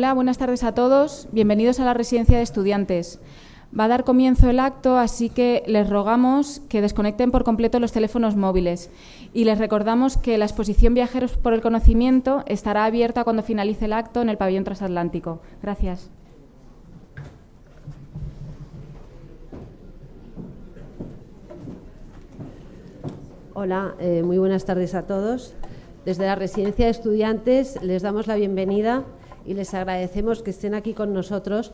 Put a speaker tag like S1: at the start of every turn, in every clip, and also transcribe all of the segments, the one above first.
S1: Hola, buenas tardes a todos. Bienvenidos a la Residencia de Estudiantes. Va a dar comienzo el acto, así que les rogamos que desconecten por completo los teléfonos móviles. Y les recordamos que la exposición Viajeros por el Conocimiento estará abierta cuando finalice el acto en el pabellón transatlántico. Gracias.
S2: Hola, muy buenas tardes a todos. Desde la Residencia de Estudiantes les damos la bienvenida y les agradecemos que estén aquí con nosotros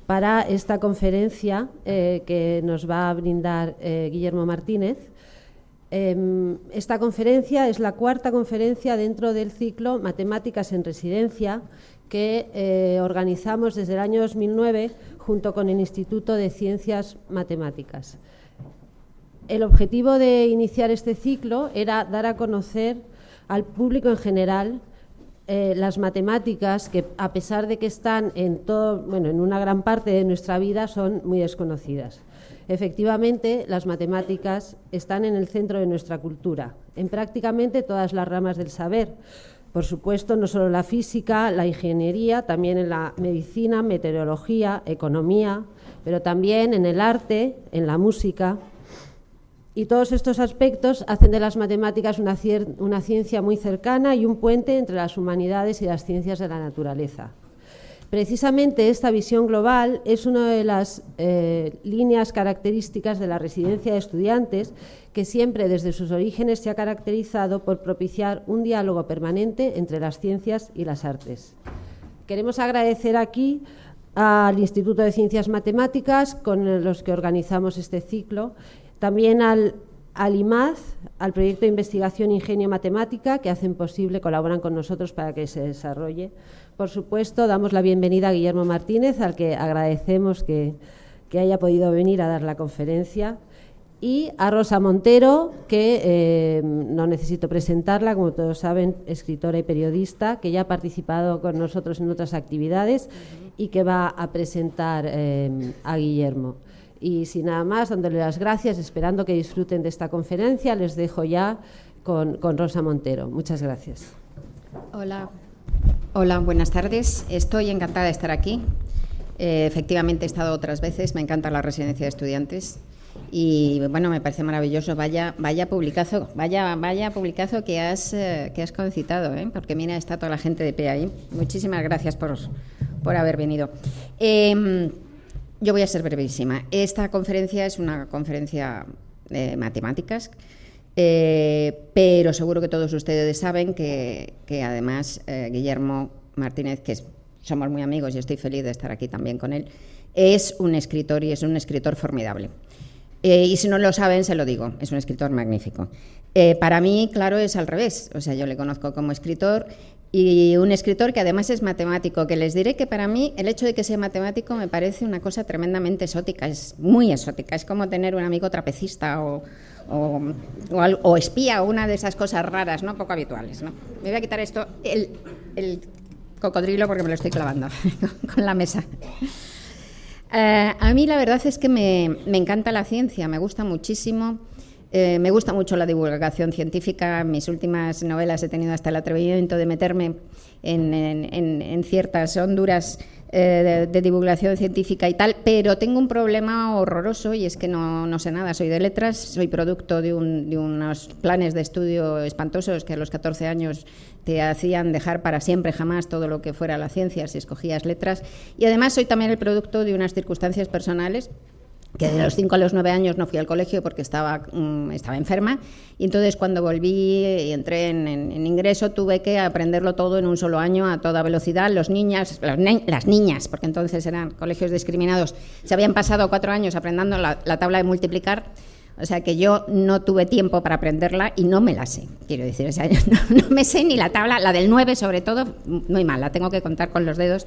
S2: para esta conferencia que nos va a brindar Guillermo Martínez. Esta conferencia es la cuarta conferencia dentro del ciclo Matemáticas en Residencia que organizamos desde el año 2009 junto con el Instituto de Ciencias Matemáticas. El objetivo de iniciar este ciclo era dar a conocer al público en general las matemáticas que, a pesar de que están en una gran parte de nuestra vida, son muy desconocidas. Efectivamente, las matemáticas están en el centro de nuestra cultura, en prácticamente todas las ramas del saber. Por supuesto, no solo la física, la ingeniería, también en la medicina, meteorología, economía, pero también en el arte, en la música. Y todos estos aspectos hacen de las matemáticas una ciencia muy cercana y un puente entre las humanidades y las ciencias de la naturaleza. Precisamente esta visión global es una de las líneas características de la Residencia de Estudiantes, que siempre desde sus orígenes se ha caracterizado por propiciar un diálogo permanente entre las ciencias y las artes. Queremos agradecer aquí al Instituto de Ciencias Matemáticas, con los que organizamos este ciclo, también al IMAD, al proyecto de investigación Ingenio Matemática, que hacen posible, colaboran con nosotros para que se desarrolle. Por supuesto, damos la bienvenida a Guillermo Martínez, al que agradecemos que haya podido venir a dar la conferencia, y a Rosa Montero, que no necesito presentarla, como todos saben, escritora y periodista, que ya ha participado con nosotros en otras actividades y que va a presentar a Guillermo. Y sin nada más, dándole las gracias, esperando que disfruten de esta conferencia, les dejo ya con Rosa Montero. Muchas gracias.
S3: Hola, buenas tardes. Estoy encantada de estar aquí. Efectivamente, he estado otras veces. Me encanta la Residencia de Estudiantes. Y bueno, me parece maravilloso. Vaya publicazo que has concitado, porque mira, está toda la gente de pie ahí. Muchísimas gracias por haber venido. Yo voy a ser brevísima. Esta conferencia es una conferencia de matemáticas, pero seguro que todos ustedes saben que además Guillermo Martínez, que somos muy amigos y estoy feliz de estar aquí también con él, es un escritor y es un escritor formidable. Y si no lo saben, se lo digo, es un escritor magnífico. Para mí, claro, es al revés. O sea, yo le conozco como escritor y un escritor que además es matemático, que les diré que para mí el hecho de que sea matemático me parece una cosa tremendamente exótica, es muy exótica, es como tener un amigo trapecista o espía, o una de esas cosas raras, ¿no? Poco habituales, ¿no? Me voy a quitar esto, el cocodrilo, porque me lo estoy clavando con la mesa. A mí la verdad es que me encanta la ciencia, me gusta muchísimo. Me gusta mucho la divulgación científica. En mis últimas novelas he tenido hasta el atrevimiento de meterme en ciertas honduras de divulgación científica y tal, pero tengo un problema horroroso y es que no sé nada. Soy de letras, soy producto de unos planes de estudio espantosos que a los 14 años te hacían dejar para siempre, jamás, todo lo que fuera la ciencia si escogías letras. Y además soy también el producto de unas circunstancias personales, que de los 5 a los 9 años no fui al colegio porque estaba enferma, y entonces cuando volví y entré en ingreso tuve que aprenderlo todo en un solo año a toda velocidad. Las niñas, porque entonces eran colegios discriminados, se habían pasado 4 años aprendiendo la tabla de multiplicar, o sea que yo no tuve tiempo para aprenderla y no me la sé, quiero decir, o sea, yo no me sé ni la tabla, la del 9 sobre todo, muy mal, la tengo que contar con los dedos.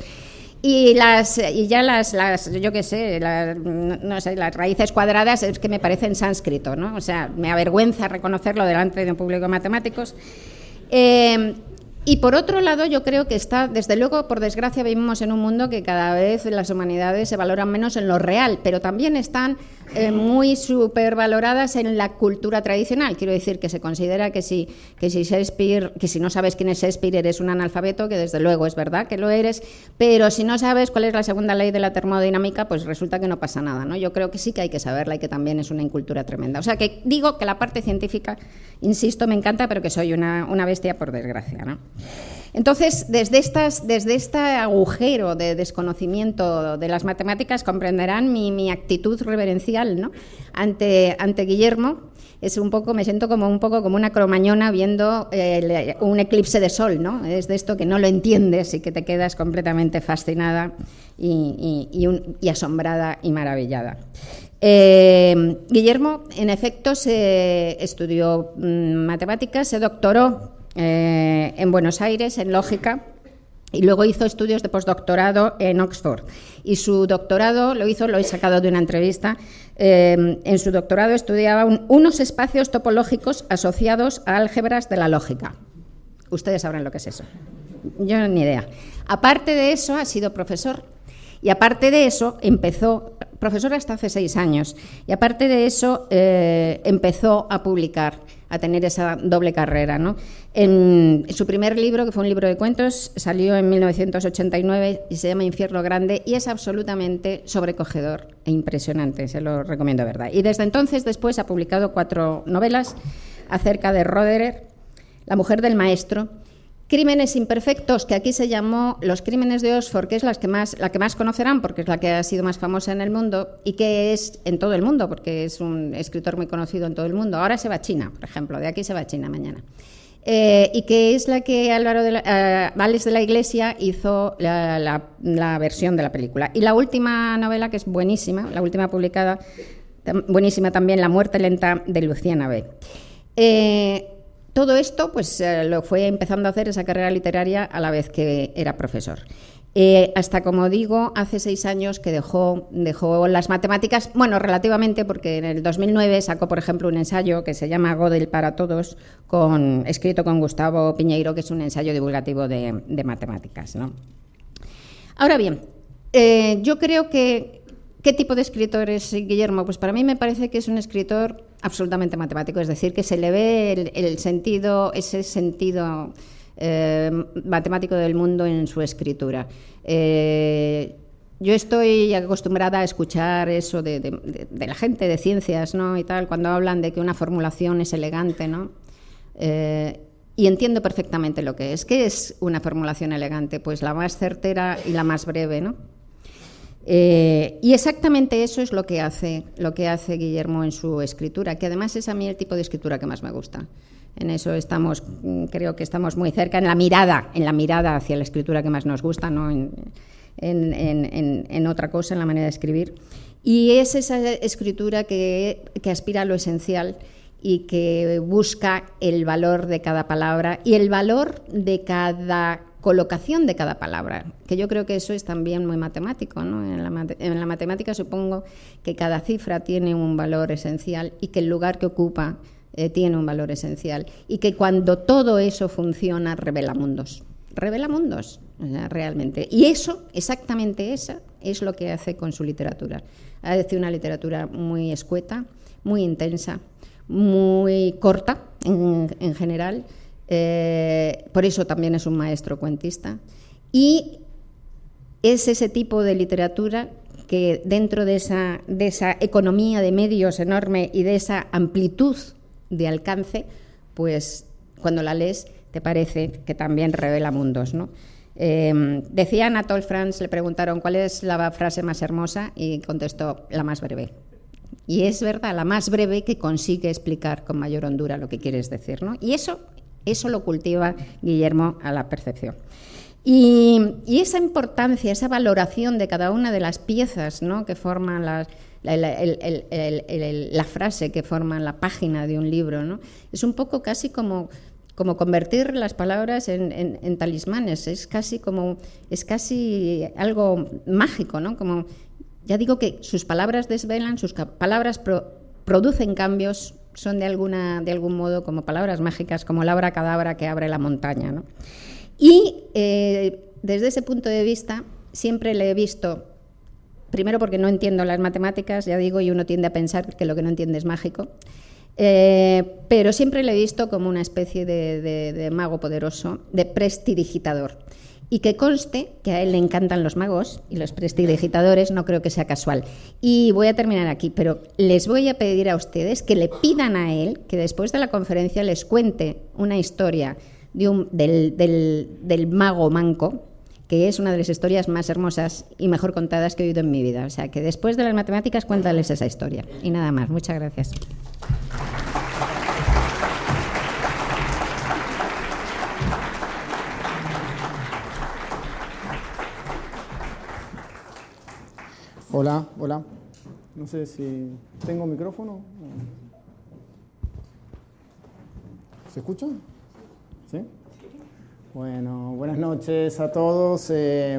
S3: Y yo qué sé, no sé, las raíces cuadradas es que me parecen sánscrito, ¿no? O sea, me avergüenza reconocerlo delante de un público de matemáticos. Y por otro lado, yo creo que está, desde luego, por desgracia, vivimos en un mundo que cada vez las humanidades se valoran menos en lo real, pero también están muy supervaloradas en la cultura tradicional. Quiero decir que se considera que si Shakespeare, que si no sabes quién es Shakespeare eres un analfabeto, que desde luego es verdad que lo eres, pero si no sabes cuál es la segunda ley de la termodinámica, pues resulta que no pasa nada, ¿no? Yo creo que sí que hay que saberla y que también es una incultura tremenda. O sea, que digo que la parte científica, insisto, me encanta, pero que soy una bestia por desgracia, ¿no? Entonces, desde este agujero de desconocimiento de las matemáticas comprenderán mi actitud reverencial, ¿no? ante Guillermo. Es un poco, me siento como una cromañona viendo un eclipse de sol, ¿no? Es de esto que no lo entiendes y que te quedas completamente fascinada y asombrada y maravillada. Guillermo, en efecto, se estudió matemáticas, se doctoró en Buenos Aires en lógica y luego hizo estudios de postdoctorado en Oxford. Y su doctorado lo he sacado de una entrevista, en su doctorado estudiaba unos espacios topológicos asociados a álgebras de la lógica. Ustedes sabrán lo que es eso. Yo ni idea. Aparte de eso, ha sido profesor. Y aparte de eso, profesor hasta hace 6 años, y aparte de eso empezó a publicar, a tener esa doble carrera, ¿no? En su primer libro, que fue un libro de cuentos, salió en 1989 y se llama Infierno Grande, y es absolutamente sobrecogedor e impresionante, se lo recomiendo, ¿verdad? Y desde entonces, después, ha publicado 4 novelas acerca de Roederer, La mujer del maestro, Crímenes imperfectos, que aquí se llamó Los crímenes de Oxford, que es la que más conocerán porque es la que ha sido más famosa en el mundo y que es en todo el mundo porque es un escritor muy conocido en todo el mundo. Ahora se va a China, por ejemplo, de aquí se va a China mañana. Y que es la que Vales de la Iglesia hizo la versión de la película. Y la última novela, que es buenísima, la última publicada, buenísima también, La muerte lenta, de Luciana B. Todo esto pues lo fue empezando a hacer esa carrera literaria a la vez que era profesor. Hasta, como digo, hace 6 años que dejó las matemáticas, bueno, relativamente, porque en el 2009 sacó, por ejemplo, un ensayo que se llama Gödel para todos, escrito con Gustavo Piñeiro, que es un ensayo divulgativo de matemáticas, ¿no? Ahora bien, yo creo que ¿qué tipo de escritor es Guillermo? Pues para mí me parece que es un escritor absolutamente matemático, es decir, que se le ve ese sentido matemático del mundo en su escritura. Yo estoy acostumbrada a escuchar eso de la gente de ciencias, ¿no? Y tal, cuando hablan de que una formulación es elegante, ¿no? Y entiendo perfectamente lo que es. ¿Qué es una formulación elegante? Pues la más certera y la más breve, ¿no? Y exactamente eso es lo que hace Guillermo en su escritura, que además es a mí el tipo de escritura que más me gusta. En eso creo que estamos muy cerca, en la mirada hacia la escritura que más nos gusta, no en otra cosa, en la manera de escribir. Y es esa escritura que aspira a lo esencial y que busca el valor de cada palabra y el valor de cada colocación de cada palabra, que yo creo que eso es también muy matemático, ¿no? En la matemática supongo que cada cifra tiene un valor esencial y que el lugar que ocupa tiene un valor esencial y que cuando todo eso funciona revela mundos, o sea, realmente. Y eso, exactamente esa, es lo que hace con su literatura. Hace una literatura muy escueta, muy intensa, muy corta en general. Por eso también es un maestro cuentista y es ese tipo de literatura que dentro de esa economía de medios enorme y de esa amplitud de alcance, pues cuando la lees te parece que también revela mundos, ¿no? Decía Anatole France, le preguntaron cuál es la frase más hermosa y contestó la más breve. Y es verdad, la más breve que consigue explicar con mayor hondura lo que quieres decir, ¿no? Y eso lo cultiva Guillermo a la perfección. Y esa importancia, esa valoración de cada una de las piezas, ¿no? Que forman la frase, que forman la página de un libro, ¿no? Es un poco casi como convertir las palabras en talismanes, es casi algo mágico, ¿no? Como, ya digo que sus palabras desvelan, sus palabras producen cambios, son de algún modo como palabras mágicas, como la abracadabra que abre la montaña, ¿no? Y desde ese punto de vista siempre le he visto, primero porque no entiendo las matemáticas, ya digo, y uno tiende a pensar que lo que no entiende es mágico, pero siempre le he visto como una especie de mago poderoso, de prestidigitador. Y que conste que a él le encantan los magos y los prestidigitadores, no creo que sea casual. Y voy a terminar aquí, pero les voy a pedir a ustedes que le pidan a él que después de la conferencia les cuente una historia del mago manco, que es una de las historias más hermosas y mejor contadas que he oído en mi vida. O sea, que después de las matemáticas cuéntales esa historia. Y nada más. Muchas gracias.
S4: Hola, hola. No sé si tengo micrófono. ¿Se escucha? ¿Sí? Bueno, buenas noches a todos.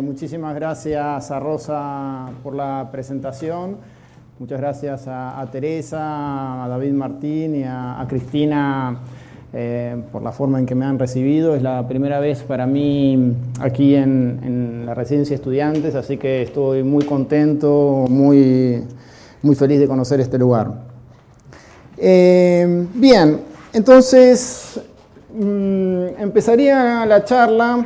S4: Muchísimas gracias a Rosa por la presentación. Muchas gracias a Teresa, a David Martín y a Cristina por la forma en que me han recibido. Es la primera vez para mí aquí en la residencia de estudiantes, así que estoy muy contento, muy feliz de conocer este lugar. Bien, entonces empezaría la charla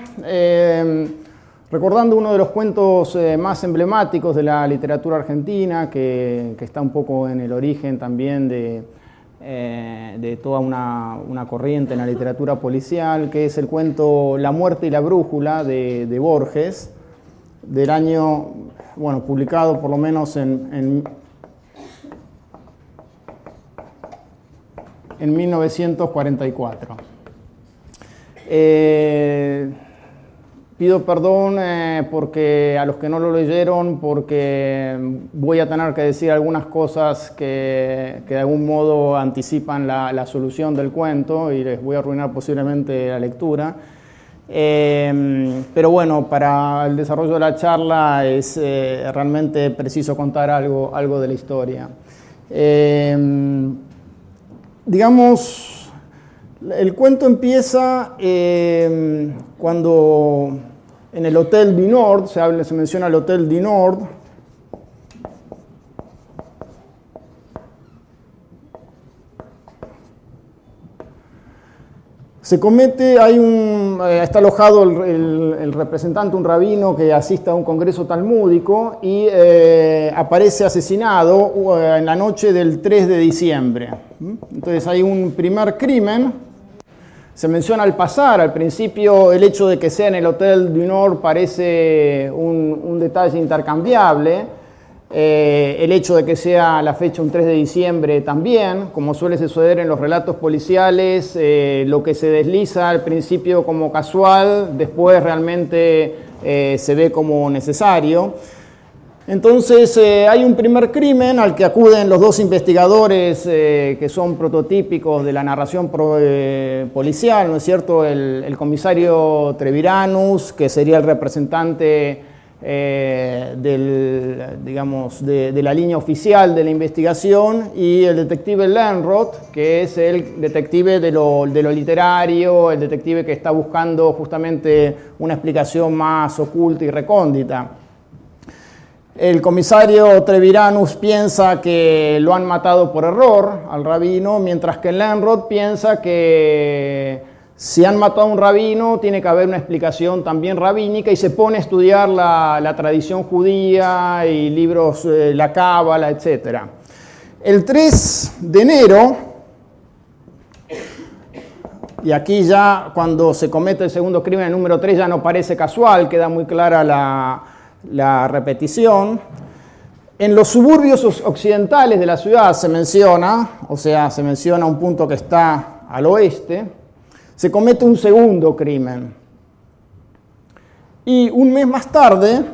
S4: recordando uno de los cuentos más emblemáticos de la literatura argentina, que está un poco en el origen también de toda una corriente en la literatura policial, que es el cuento La muerte y la brújula de Borges, del año, bueno, publicado por lo menos en 1944. Pido perdón porque a los que no lo leyeron, porque voy a tener que decir algunas cosas que de algún modo anticipan la solución del cuento y les voy a arruinar posiblemente la lectura. Pero bueno, para el desarrollo de la charla es realmente preciso contar algo de la historia. Digamos, el cuento empieza cuando en el Hotel du Nord, se menciona el Hotel du Nord, se comete, está alojado el representante, un rabino que asiste a un congreso talmúdico y aparece asesinado en la noche del 3 de diciembre. Entonces hay un primer crimen. Se menciona al pasar, al principio, el hecho de que sea en el Hotel du Nord parece un detalle intercambiable. El hecho de que sea la fecha un 3 de diciembre también, como suele suceder en los relatos policiales, lo que se desliza al principio como casual, después realmente se ve como necesario. Entonces hay un primer crimen al que acuden los dos investigadores que son prototípicos de la narración policial, ¿no es cierto? El comisario Treviranus, que sería el representante de la línea oficial de la investigación, y el detective Lönnrot, que es el detective de lo literario, el detective que está buscando justamente una explicación más oculta y recóndita. El comisario Treviranus piensa que lo han matado por error al rabino, mientras que Lönnrot piensa que si han matado a un rabino tiene que haber una explicación también rabínica, y se pone a estudiar la tradición judía y libros, la Cábala, etc. El 3 de enero, y aquí ya cuando se comete el segundo crimen, el número 3, ya no parece casual, queda muy clara la repetición. En los suburbios occidentales de la ciudad se menciona un punto que está al oeste, se comete un segundo crimen. Y un mes más tarde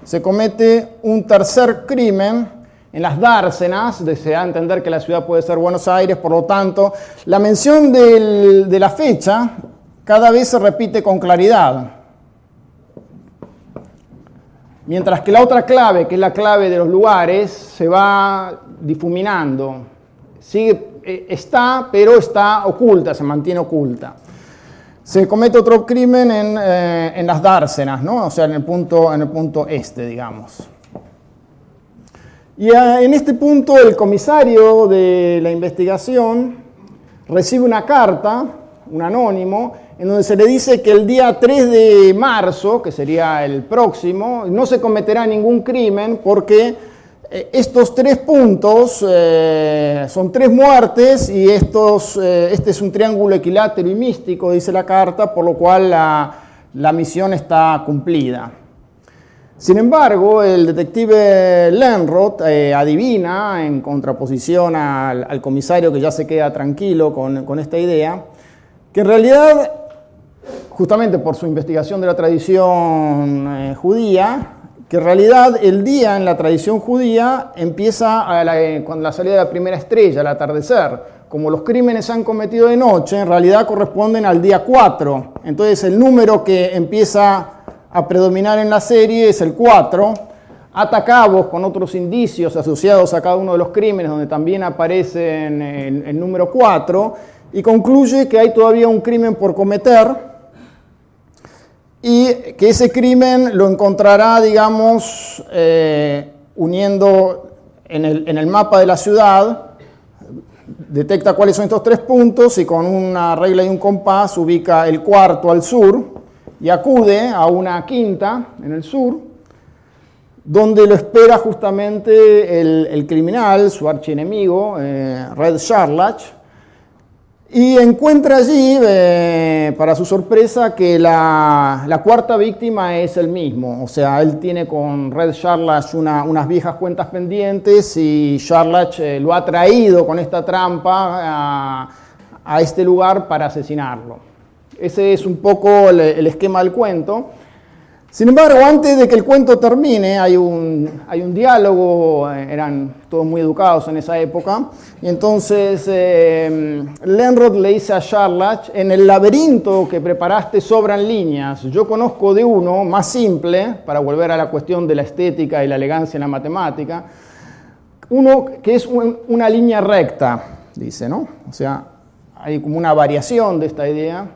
S4: se comete un tercer crimen en las dársenas. Se da a entender que la ciudad puede ser Buenos Aires, por lo tanto, la mención de la fecha cada vez se repite con claridad. Mientras que la otra clave, que es la clave de los lugares, se va difuminando. Está, pero está oculta, se mantiene oculta. se comete otro crimen en las dársenas, ¿no? O sea, en el punto este, digamos. Y en este punto el comisario de la investigación recibe una carta, un anónimo, en donde se le dice que el día 3 de marzo, que sería el próximo, no se cometerá ningún crimen porque estos 3 puntos son 3 muertes y este es un triángulo equilátero y místico, dice la carta, por lo cual la misión está cumplida. Sin embargo, el detective Lönnrot adivina, en contraposición al comisario que ya se queda tranquilo con esta idea, que en realidad, justamente por su investigación de la tradición judía, que en realidad el día en la tradición judía empieza con la salida de la primera estrella, al atardecer. Como los crímenes se han cometido de noche, en realidad corresponden al día 4. Entonces el número que empieza a predominar en la serie es el 4, ata cabos con otros indicios asociados a cada uno de los crímenes, donde también aparece el número 4, y concluye que hay todavía un crimen por cometer, y que ese crimen lo encontrará, digamos, uniendo en el mapa de la ciudad, detecta cuáles son estos 3 puntos, y con una regla y un compás ubica el 4 al sur, y acude a una quinta en el sur, donde lo espera justamente el criminal, su archienemigo, Red Charlach, y encuentra allí, para su sorpresa, que la cuarta víctima es el mismo. O sea, él tiene con Red Charlach unas viejas cuentas pendientes y Charlach lo ha traído con esta trampa a este lugar para asesinarlo. Ese es un poco el esquema del cuento. Sin embargo, antes de que el cuento termine, hay un diálogo, eran todos muy educados en esa época, y entonces Lönnrot le dice a Charlach: en el laberinto que preparaste sobran líneas, yo conozco de uno más simple, para volver a la cuestión de la estética y la elegancia en la matemática, uno que es una línea recta, dice, ¿no? O sea, hay como una variación de esta idea.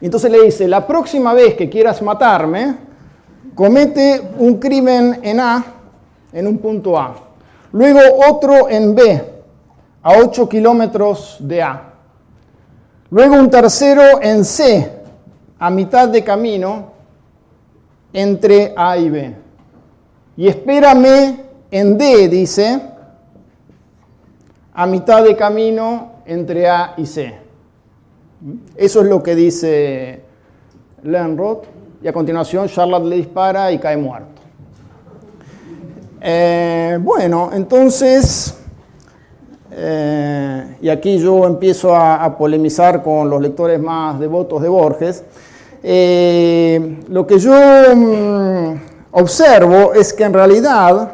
S4: Y entonces le dice: la próxima vez que quieras matarme, comete un crimen en A, en un punto A. Luego otro en B, a 8 kilómetros de A. Luego un tercero en C, a mitad de camino entre A y B. Y espérame en D, dice, a mitad de camino entre A y C. Eso es lo que dice Lönnrot, y a continuación Charlach le dispara y cae muerto. Bueno, entonces, y aquí yo empiezo a polemizar con los lectores más devotos de Borges, lo que yo observo es que en realidad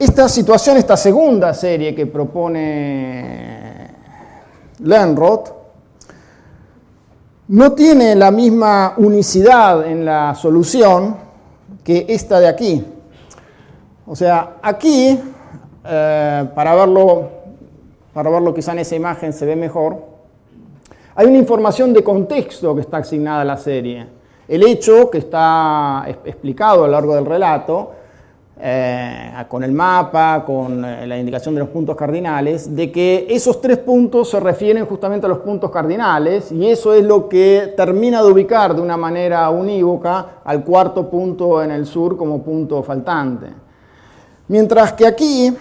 S4: esta situación, esta segunda serie que propone Lönnrot, no tiene la misma unicidad en la solución que esta de aquí. O sea, aquí, para verlo quizá en esa imagen se ve mejor, hay una información de contexto que está asignada a la serie. El hecho que está explicado a lo largo del relato, con el mapa, con la indicación de los puntos cardinales, de que esos 3 puntos se refieren justamente a los puntos cardinales, y eso es lo que termina de ubicar de una manera unívoca al 4º punto en el sur como punto faltante. Mientras que aquí,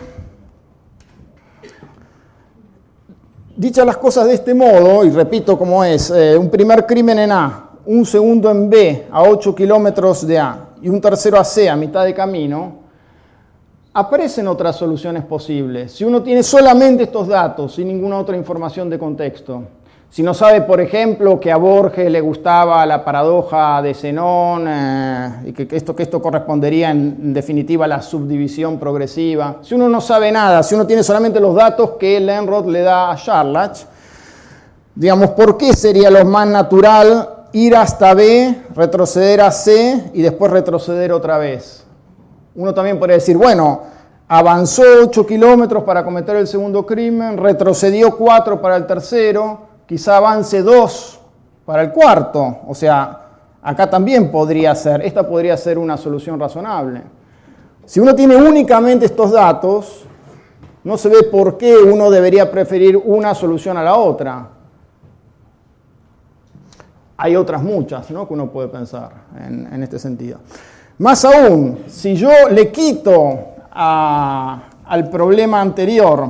S4: dichas las cosas de este modo, y repito cómo es, un primer crimen en A, un segundo en B, a 8 kilómetros de A, y un tercero a C, a mitad de camino, aparecen otras soluciones posibles. Si uno tiene solamente estos datos, sin ninguna otra información de contexto, si no sabe, por ejemplo, que a Borges le gustaba la paradoja de Zenón, y que esto correspondería en definitiva a la subdivisión progresiva, si uno no sabe nada, si uno tiene solamente los datos que Lönnrot le da a Charlach, digamos, ¿por qué sería lo más natural ir hasta B, retroceder a C y después retroceder otra vez? Uno también podría decir, bueno, avanzó 8 kilómetros para cometer el segundo crimen, retrocedió 4 para el tercero, quizá avance 2 para el cuarto. O sea, acá también esta podría ser una solución razonable. Si uno tiene únicamente estos datos, no se ve por qué uno debería preferir una solución a la otra. Hay otras muchas, ¿no?, que uno puede pensar en este sentido. Más aún, si yo le quito al problema anterior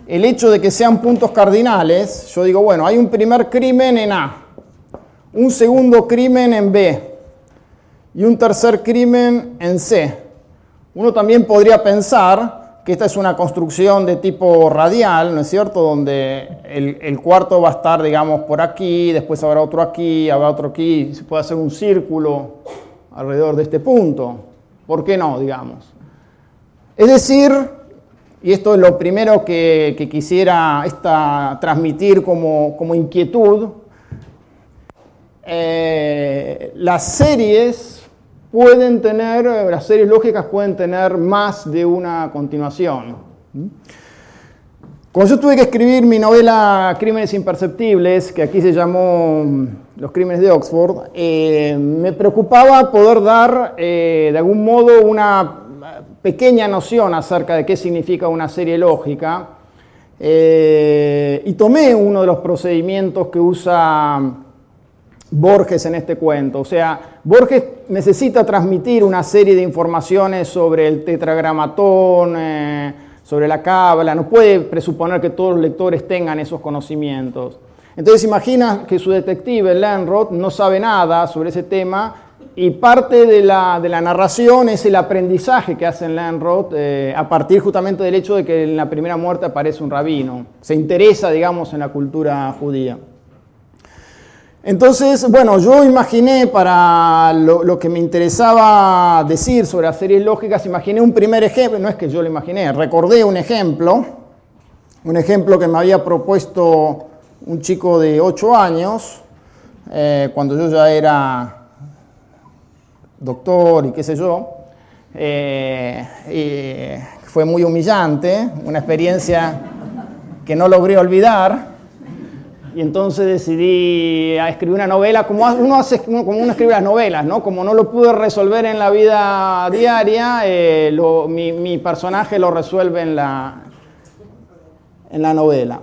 S4: el hecho de que sean puntos cardinales, yo digo, bueno, hay un primer crimen en A, un segundo crimen en B y un tercer crimen en C. Uno también podría pensar que esta es una construcción de tipo radial, ¿no es cierto?, donde el cuarto va a estar, digamos, por aquí, después habrá otro aquí, y se puede hacer un círculo alrededor de este punto. ¿Por qué no, digamos? Es decir, y esto es lo primero que quisiera transmitir como inquietud, las series lógicas pueden tener más de una continuación. Cuando yo tuve que escribir mi novela Crímenes Imperceptibles, que aquí se llamó Los Crímenes de Oxford, me preocupaba poder dar de algún modo una pequeña noción acerca de qué significa una serie lógica, y tomé uno de los procedimientos que usa Borges en este cuento. O sea, Borges necesita transmitir una serie de informaciones sobre el tetragramatón, sobre la cábala, no puede presuponer que todos los lectores tengan esos conocimientos. Entonces imagina que su detective, Lönnrot, no sabe nada sobre ese tema, y parte de la narración es el aprendizaje que hace Lönnrot a partir justamente del hecho de que en la primera muerte aparece un rabino. Se interesa, digamos, en la cultura judía. Entonces, bueno, yo imaginé que me interesaba decir sobre las series lógicas, imaginé un primer ejemplo, no es que yo lo imaginé, recordé un ejemplo que me había propuesto un chico de 8 años, cuando yo ya era doctor y qué sé yo, y fue muy humillante, una experiencia que no logré olvidar. Y entonces decidí escribir una novela, como uno escribe las novelas, ¿no? Como no lo pude resolver en la vida diaria, mi personaje lo resuelve en la novela.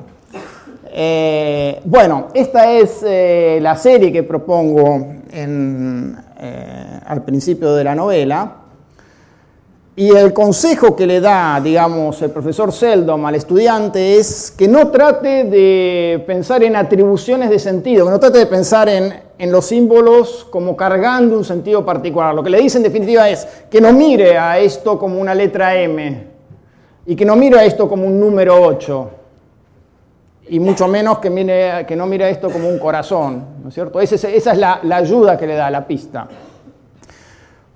S4: Bueno, esta es la serie que propongo al principio de la novela. Y el consejo que le da, digamos, el profesor Seldom al estudiante es que no trate de pensar en atribuciones de sentido, que no trate de pensar en los símbolos como cargando un sentido particular. Lo que le dice en definitiva es que no mire a esto como una letra M y que no mire a esto como un número 8 y mucho menos que no mire a esto como un corazón, ¿no es cierto? Esa es la ayuda que le da, la pista.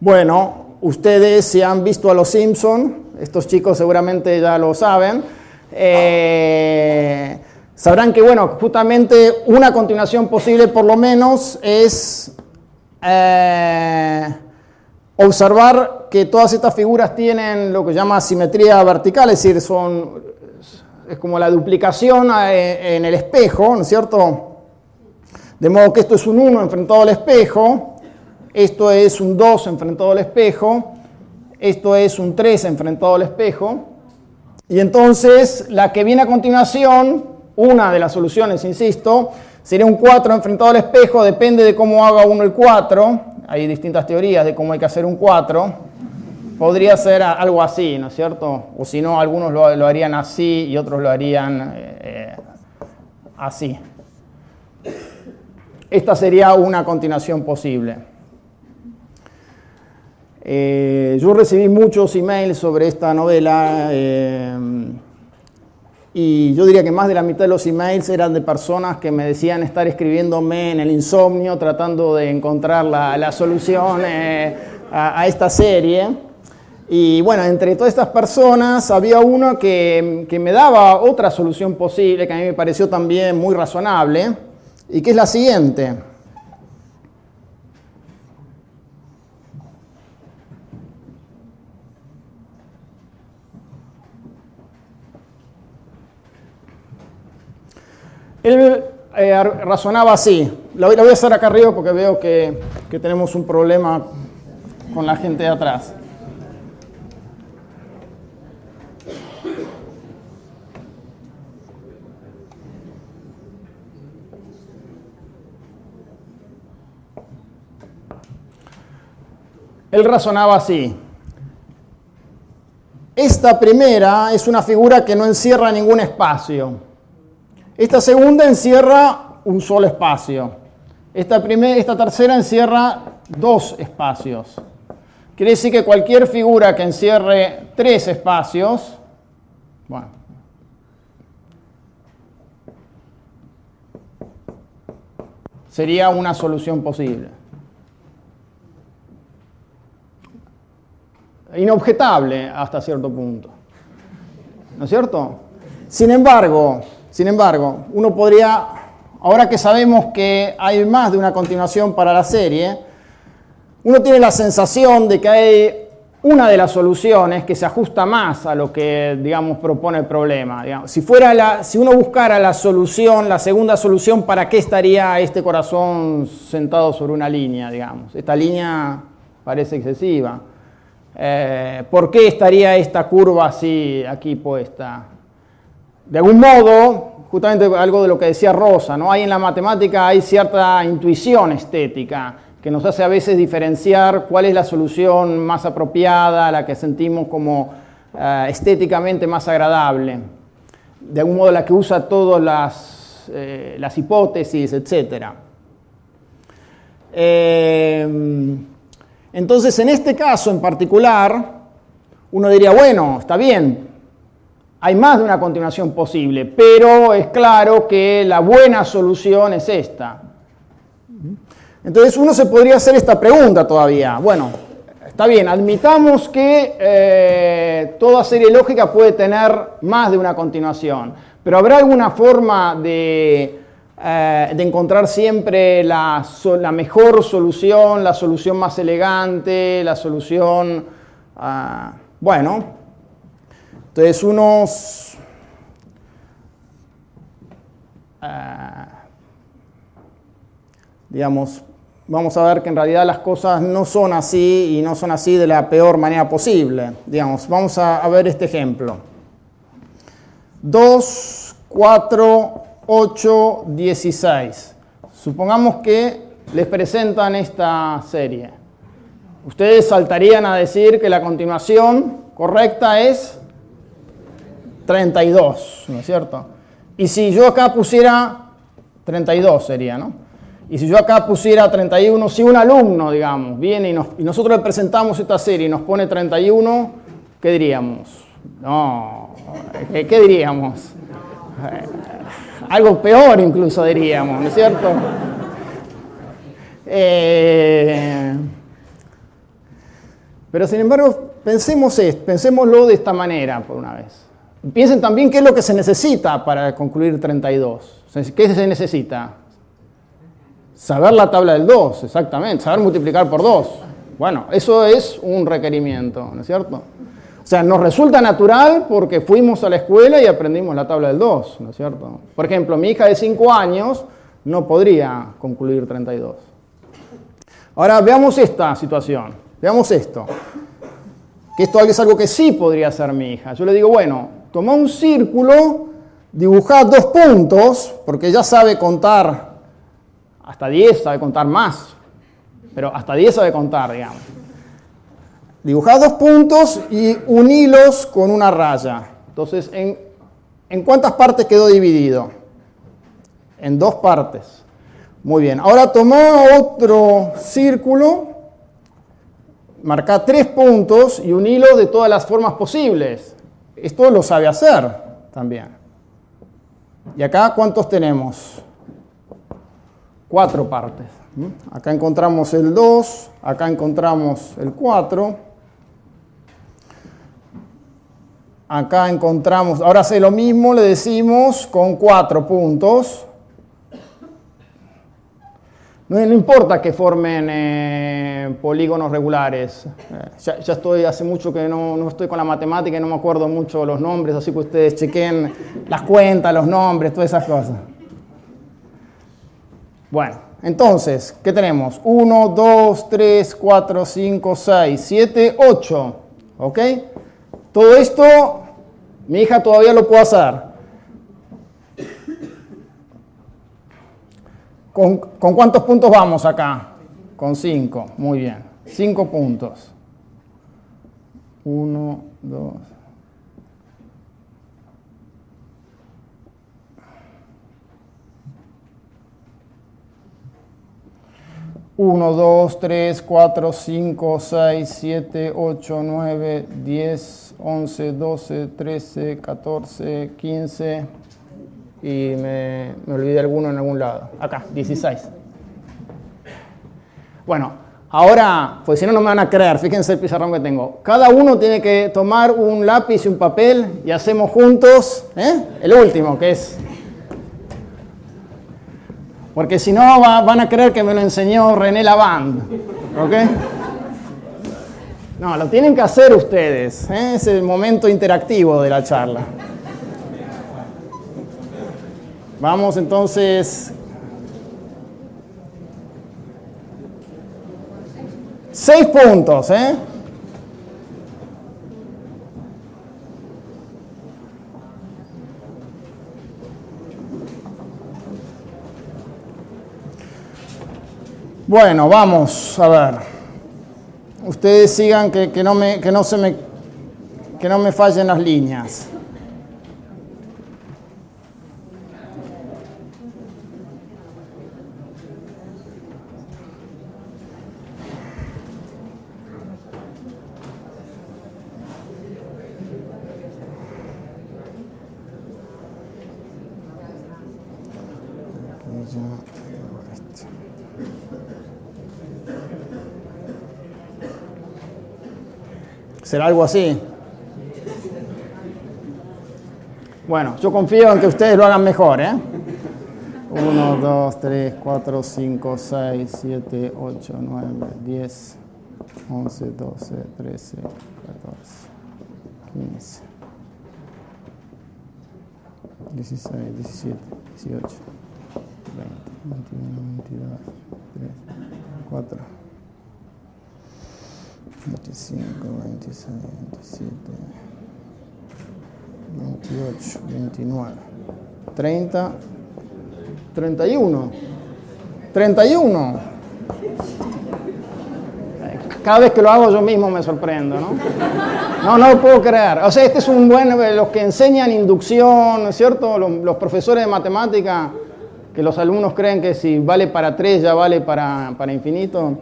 S4: Bueno, ustedes si han visto a Los Simpson, estos chicos seguramente ya lo saben, sabrán que, bueno, justamente una continuación posible por lo menos es observar que todas estas figuras tienen lo que se llama simetría vertical, es decir, es como la duplicación en el espejo, ¿no es cierto? De modo que esto es un 1 enfrentado al espejo, esto es un 2 enfrentado al espejo, esto es un 3 enfrentado al espejo, y entonces la que viene a continuación, una de las soluciones, insisto, sería un 4 enfrentado al espejo, depende de cómo haga uno el 4, hay distintas teorías de cómo hay que hacer un 4, podría ser algo así, ¿no es cierto? O si no, algunos lo harían así y otros lo harían así. Esta sería una continuación posible. Yo recibí muchos emails sobre esta novela y yo diría que más de la mitad de los emails eran de personas que me decían estar escribiéndome en el insomnio tratando de encontrar la solución a esta serie. Y bueno, entre todas estas personas había uno que me daba otra solución posible que a mí me pareció también muy razonable y que es la siguiente. razonaba así. Lo voy a hacer acá arriba porque veo que tenemos un problema con la gente de atrás. Él razonaba así. Esta primera es una figura que no encierra ningún espacio. Esta segunda encierra un solo espacio. Esta tercera encierra dos espacios. Quiere decir que cualquier figura que encierre tres espacios, bueno, sería una solución posible. Inobjetable hasta cierto punto. ¿No es cierto? Sin embargo, uno podría, ahora que sabemos que hay más de una continuación para la serie, uno tiene la sensación de que hay una de las soluciones que se ajusta más a lo que, digamos, propone el problema. Digamos, si uno buscara la solución, la segunda solución, ¿para qué estaría este corazón sentado sobre una línea, digamos? Esta línea parece excesiva. ¿Por qué estaría esta curva así aquí puesta? De algún modo, justamente algo de lo que decía Rosa, ¿no? Hay en la matemática hay cierta intuición estética que nos hace a veces diferenciar cuál es la solución más apropiada, la que sentimos como estéticamente más agradable. De algún modo la que usa todas las hipótesis, etc. Entonces, en este caso en particular, uno diría, bueno, está bien, hay más de una continuación posible, pero es claro que la buena solución es esta. Entonces, uno se podría hacer esta pregunta todavía. Bueno, está bien, admitamos que toda serie lógica puede tener más de una continuación, pero ¿habrá alguna forma de encontrar siempre la mejor solución, la solución más elegante, la solución, bueno, entonces digamos, vamos a ver que en realidad las cosas no son así y no son así de la peor manera posible. Digamos, vamos a ver este ejemplo. 2, 4, 8, 16. Supongamos que les presentan esta serie. Ustedes saltarían a decir que la continuación correcta es 32, ¿no es cierto? Y si yo acá pusiera 32 sería, ¿no? Y si yo acá pusiera 31, si un alumno, digamos, viene y nosotros le presentamos esta serie y nos pone 31, ¿qué diríamos? No, ¿qué diríamos? Algo peor incluso diríamos, ¿no es cierto? Pero sin embargo, pensémoslo de esta manera por una vez. Piensen también qué es lo que se necesita para concluir 32. ¿Qué se necesita? Saber la tabla del 2, exactamente, saber multiplicar por 2. Bueno, eso es un requerimiento, ¿no es cierto? O sea, nos resulta natural porque fuimos a la escuela y aprendimos la tabla del 2, ¿no es cierto? Por ejemplo, mi hija de 5 años no podría concluir 32. Ahora, veamos esta situación, veamos esto. Que esto es algo que sí podría hacer mi hija. Yo le digo, bueno, toma un círculo, dibujá 2 puntos, porque ya sabe contar hasta 10, sabe contar más, pero hasta 10 sabe contar, digamos. Dibujá 2 puntos y unilos con una raya. Entonces, ¿en cuántas partes quedó dividido? En 2 partes. Muy bien. Ahora tomá otro círculo, marcá 3 puntos y unilo de todas las formas posibles. Esto lo sabe hacer también. ¿Y acá cuántos tenemos? 4 partes. Acá encontramos el 2, acá encontramos el 4. Acá encontramos, ahora hace lo mismo, le decimos con 4 puntos. No importa que formen polígonos regulares. Ya estoy, hace mucho que no estoy con la matemática y no me acuerdo mucho los nombres, así que ustedes chequen las cuentas, los nombres, todas esas cosas. Bueno, entonces, ¿qué tenemos? 1, 2, 3, 4, 5, 6, 7, 8. ¿Ok? Todo esto, mi hija todavía lo puede hacer. ¿Con cuántos puntos vamos acá? Con 5. Muy bien. 5 puntos. 1, 2. 1, 2, 3, 4, 5, 6, 7, 8, 9, 10, 11, 12, 13, 14, 15 y me olvidé alguno en algún lado. Acá, 16. Bueno, ahora, pues si no, no me van a creer, fíjense el pizarrón que tengo. Cada uno tiene que tomar un lápiz y un papel y hacemos juntos el último, que es... Porque si no, van a creer que me lo enseñó René Lavand. ¿Ok? No, lo tienen que hacer ustedes. Es el momento interactivo de la charla. Vamos entonces. 6 puntos, Bueno, vamos a ver. Ustedes sigan que no me fallen las líneas. ¿Será algo así? Bueno, yo confío en que ustedes lo hagan mejor, 1, 2, 3, 4, 5, 6, 7, 8, 9, 10, 11, 12, 13, 14, 15, 16, 17, 18, 20, 21, 22, 23, 24, 25, 26, 27, 28, 29, 30, 31. 31. Cada vez que lo hago yo mismo me sorprendo, ¿no? No lo puedo creer. O sea, este es un buen... Los que enseñan inducción, ¿no es cierto? Los profesores de matemática, que los alumnos creen que si vale para 3 ya vale para infinito.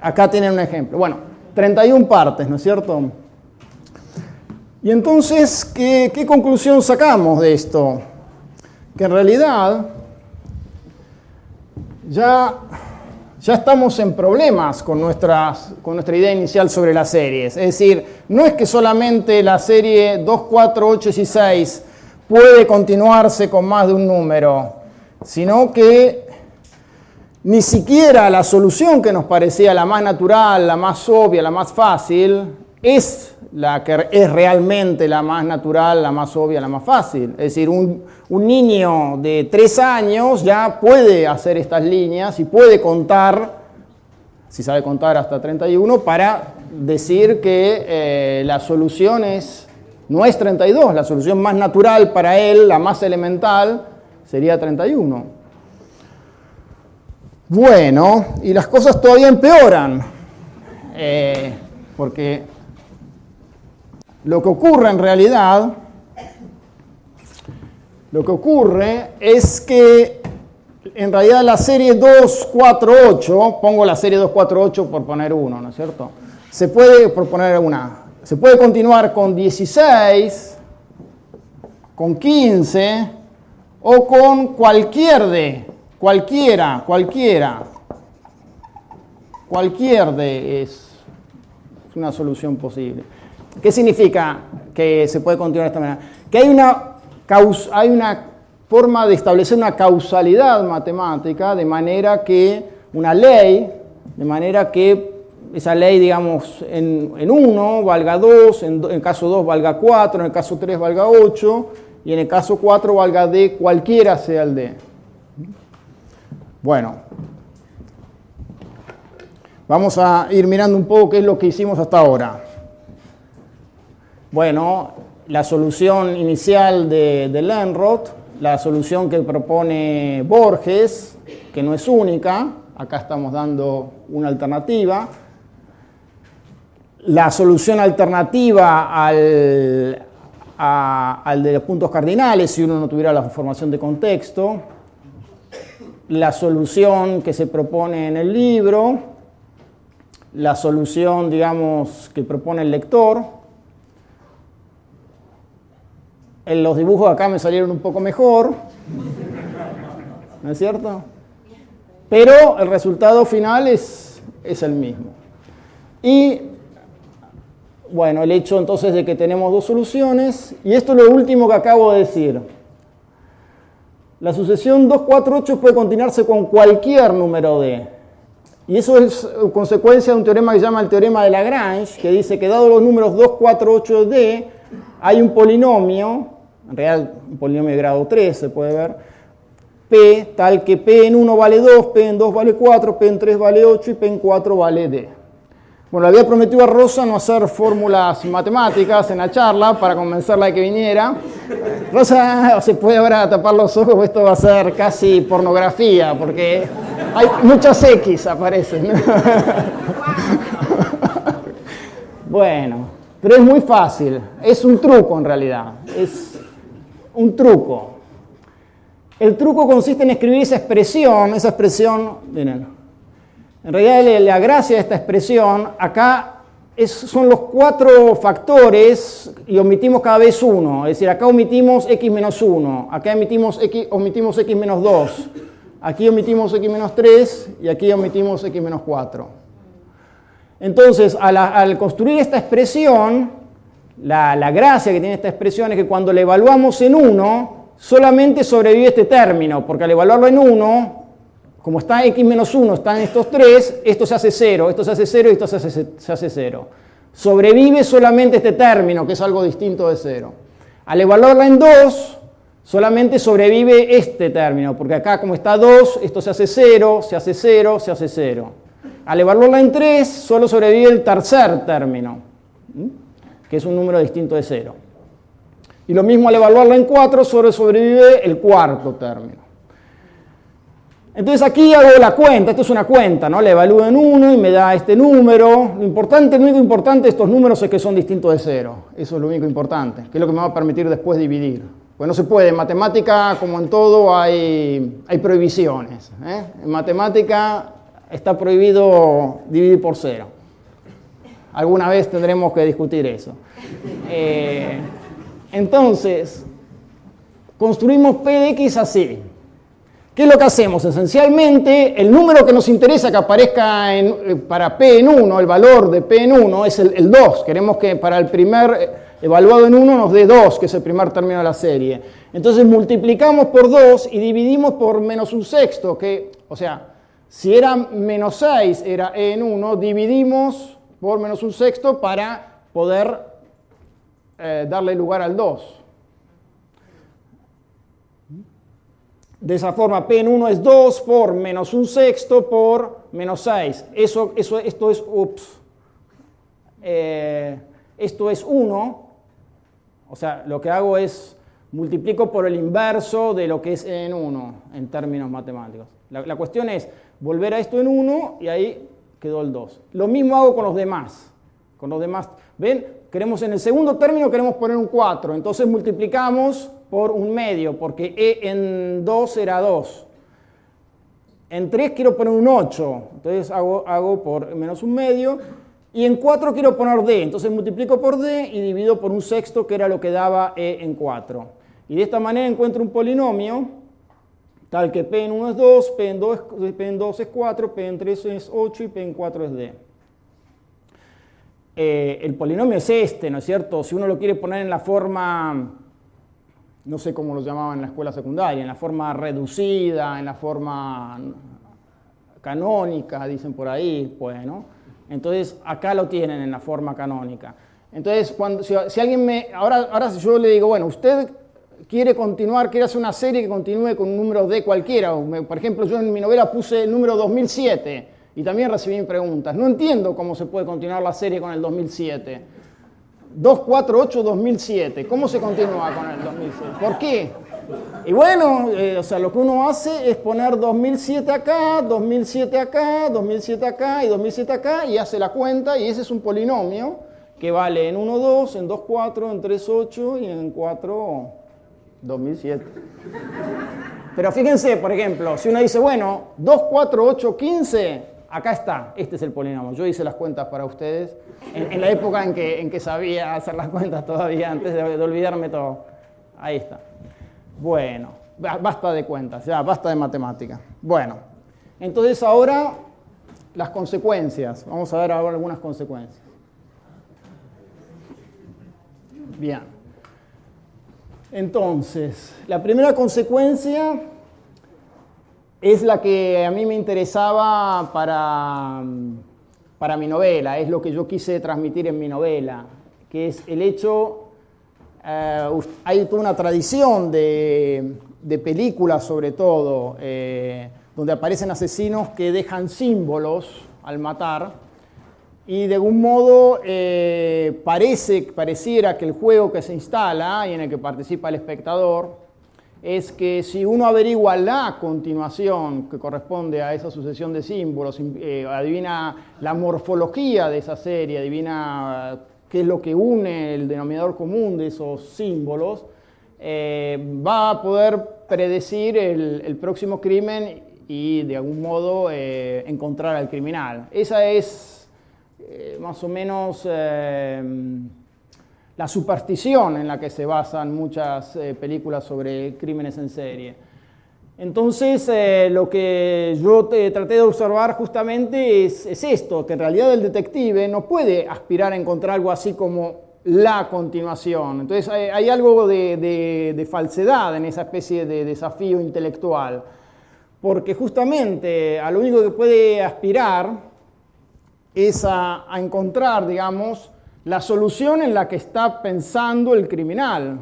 S4: Acá tienen un ejemplo. Bueno, 31 partes, ¿no es cierto? Y entonces, ¿qué conclusión sacamos de esto? Que en realidad ya estamos en problemas con nuestra idea inicial sobre las series. Es decir, no es que solamente la serie 2, 4, 8 y 6 puede continuarse con más de un número, sino que ni siquiera la solución que nos parecía la más natural, la más obvia, la más fácil, es la que es realmente la más natural, la más obvia, la más fácil. Es decir, un niño de 3 años ya puede hacer estas líneas y puede contar, si sabe contar hasta 31, para decir que la solución no es 32, la solución más natural para él, la más elemental, sería 31. Bueno, y las cosas todavía empeoran, porque lo que ocurre en realidad, es que en realidad la serie 2, 4, 8, pongo la serie 2, 4, 8 por poner uno, ¿no es cierto? Se puede continuar con 16, con 15 o con cualquier es una solución posible. ¿Qué significa que se puede continuar de esta manera? Que hay una forma de establecer una causalidad matemática de manera que esa ley, digamos, en 1 valga 2, en el caso 2 valga 4, en el caso 3 valga 8 y en el caso 4 valga D, cualquiera sea el D. Bueno, vamos a ir mirando un poco qué es lo que hicimos hasta ahora. Bueno, la solución inicial de Lönnrot, la solución que propone Borges, que no es única, acá estamos dando una alternativa. La solución alternativa al de los puntos cardinales, si uno no tuviera la formación de contexto. La solución que se propone en el libro. La solución, digamos, que propone el lector. En los dibujos acá me salieron un poco mejor, ¿no es cierto? Pero el resultado final es el mismo. Y bueno, el hecho entonces de que tenemos dos soluciones, y esto es lo último que acabo de decir. La sucesión 2, 4, 8 puede continuarse con cualquier número d. Y eso es consecuencia de un teorema que se llama el teorema de Lagrange, que dice que dado los números 2, 4, 8, d, hay un polinomio, en realidad un polinomio de grado 3 se puede ver, P, tal que P en 1 vale 2, P en 2 vale 4, P en 3 vale 8 y P en 4 vale D. Bueno, le había prometido a Rosa no hacer fórmulas matemáticas en la charla para convencerla de que viniera. Rosa se puede ahora tapar los ojos, esto va a ser casi pornografía, porque hay muchas X aparecen. Bueno, pero es muy fácil, es un truco en realidad, es un truco. El truco consiste en escribir esa expresión, miren, en realidad la gracia de esta expresión, acá son los 4 factores y omitimos cada vez uno, es decir, acá omitimos x menos 1, acá omitimos x menos 2, aquí omitimos x menos 3 y aquí omitimos x menos 4. Entonces, al construir esta expresión, la gracia que tiene esta expresión es que cuando la evaluamos en 1, solamente sobrevive este término, porque al evaluarlo en 1, como está x menos 1, están estos 3, esto se hace 0, esto se hace 0 y esto se hace 0. Sobrevive solamente este término, que es algo distinto de 0. Al evaluarla en 2, solamente sobrevive este término, porque acá como está 2, esto se hace 0, se hace 0, se hace 0. Al evaluarla en 3, solo sobrevive el tercer término, que es un número distinto de 0. Y lo mismo al evaluarla en 4, solo sobrevive el cuarto término. Entonces aquí hago la cuenta, esto es una cuenta, ¿no? La evalúo en 1 y me da este número. Lo único importante de estos números es que son distintos de 0. Eso es lo único importante, que es lo que me va a permitir después dividir. Pues no se puede, en matemática, como en todo, hay prohibiciones. En matemática está prohibido dividir por 0. Alguna vez tendremos que discutir eso. Entonces, construimos P de X así. ¿Qué es lo que hacemos? Esencialmente, el número que nos interesa que aparezca para P en 1, el valor de P en 1, es el 2. Queremos que para el primer evaluado en 1 nos dé 2, que es el primer término de la serie. Entonces multiplicamos por 2 y dividimos por menos un sexto, o sea, si era menos 6, era E en 1, dividimos por menos un sexto para poder darle lugar al 2. De esa forma, P en 1 es 2 por menos un sexto por menos 6. Esto es 1. O sea, lo que hago es multiplico por el inverso de lo que es E en 1 en términos matemáticos. La cuestión es volver a esto en 1 y ahí quedó el 2. Lo mismo hago con los demás. ¿Ven? En el segundo término queremos poner un 4. Entonces multiplicamos por un medio, porque E en 2 era 2. En 3 quiero poner un 8, entonces hago por menos un medio. Y en 4 quiero poner D, entonces multiplico por D y divido por un sexto, que era lo que daba E en 4. Y de esta manera encuentro un polinomio, tal que P en 1 es 2, P en 2 es 4, P en 3 es 8 y P en 4 es D. El polinomio es este, ¿no es cierto? Si uno lo quiere poner en la forma, no sé cómo lo llamaban en la escuela secundaria, en la forma reducida, en la forma canónica, dicen por ahí, bueno. Entonces acá lo tienen en la forma canónica. Entonces, si alguien ahora si yo le digo, bueno, usted quiere hacer una serie que continúe con un número D cualquiera. Por ejemplo, yo en mi novela puse el número 2007 y también recibí preguntas. No entiendo cómo se puede continuar la serie con el 2007. 248-2007. ¿Cómo se continúa con el 2007? ¿Por qué? Y bueno, lo que uno hace es poner 2007 acá, 2007 acá, 2007 acá y 2007 acá y hace la cuenta y ese es un polinomio que vale en 1, 2, en 2, 4, en 3, 8 y en 4, 2007. Pero fíjense, por ejemplo, si uno dice, bueno, 2, 4, 8, 15, acá está, este es el polinomio. Yo hice las cuentas para ustedes en la época en que sabía hacer las cuentas todavía, antes de olvidarme todo. Ahí está. Bueno, basta de cuentas, ya, basta de matemática. Bueno, entonces ahora las consecuencias. Vamos a ver ahora algunas consecuencias. Bien. Entonces, la primera consecuencia es la que a mí me interesaba para mi novela, es lo que yo quise transmitir en mi novela, que es el hecho... hay toda una tradición de películas, sobre todo, donde aparecen asesinos que dejan símbolos al matar y de algún modo pareciera que el juego que se instala y en el que participa el espectador es que si uno averigua la continuación que corresponde a esa sucesión de símbolos, adivina la morfología de esa serie, adivina qué es lo que une el denominador común de esos símbolos, va a poder predecir el próximo crimen y de algún modo encontrar al criminal. Esa es más o menos la superstición en la que se basan muchas películas sobre crímenes en serie. Entonces, lo que yo traté de observar justamente es esto, que en realidad el detective no puede aspirar a encontrar algo así como la continuación. Entonces, hay algo de falsedad en esa especie de desafío intelectual, porque justamente a lo único que puede aspirar es a encontrar, digamos, la solución en la que está pensando el criminal.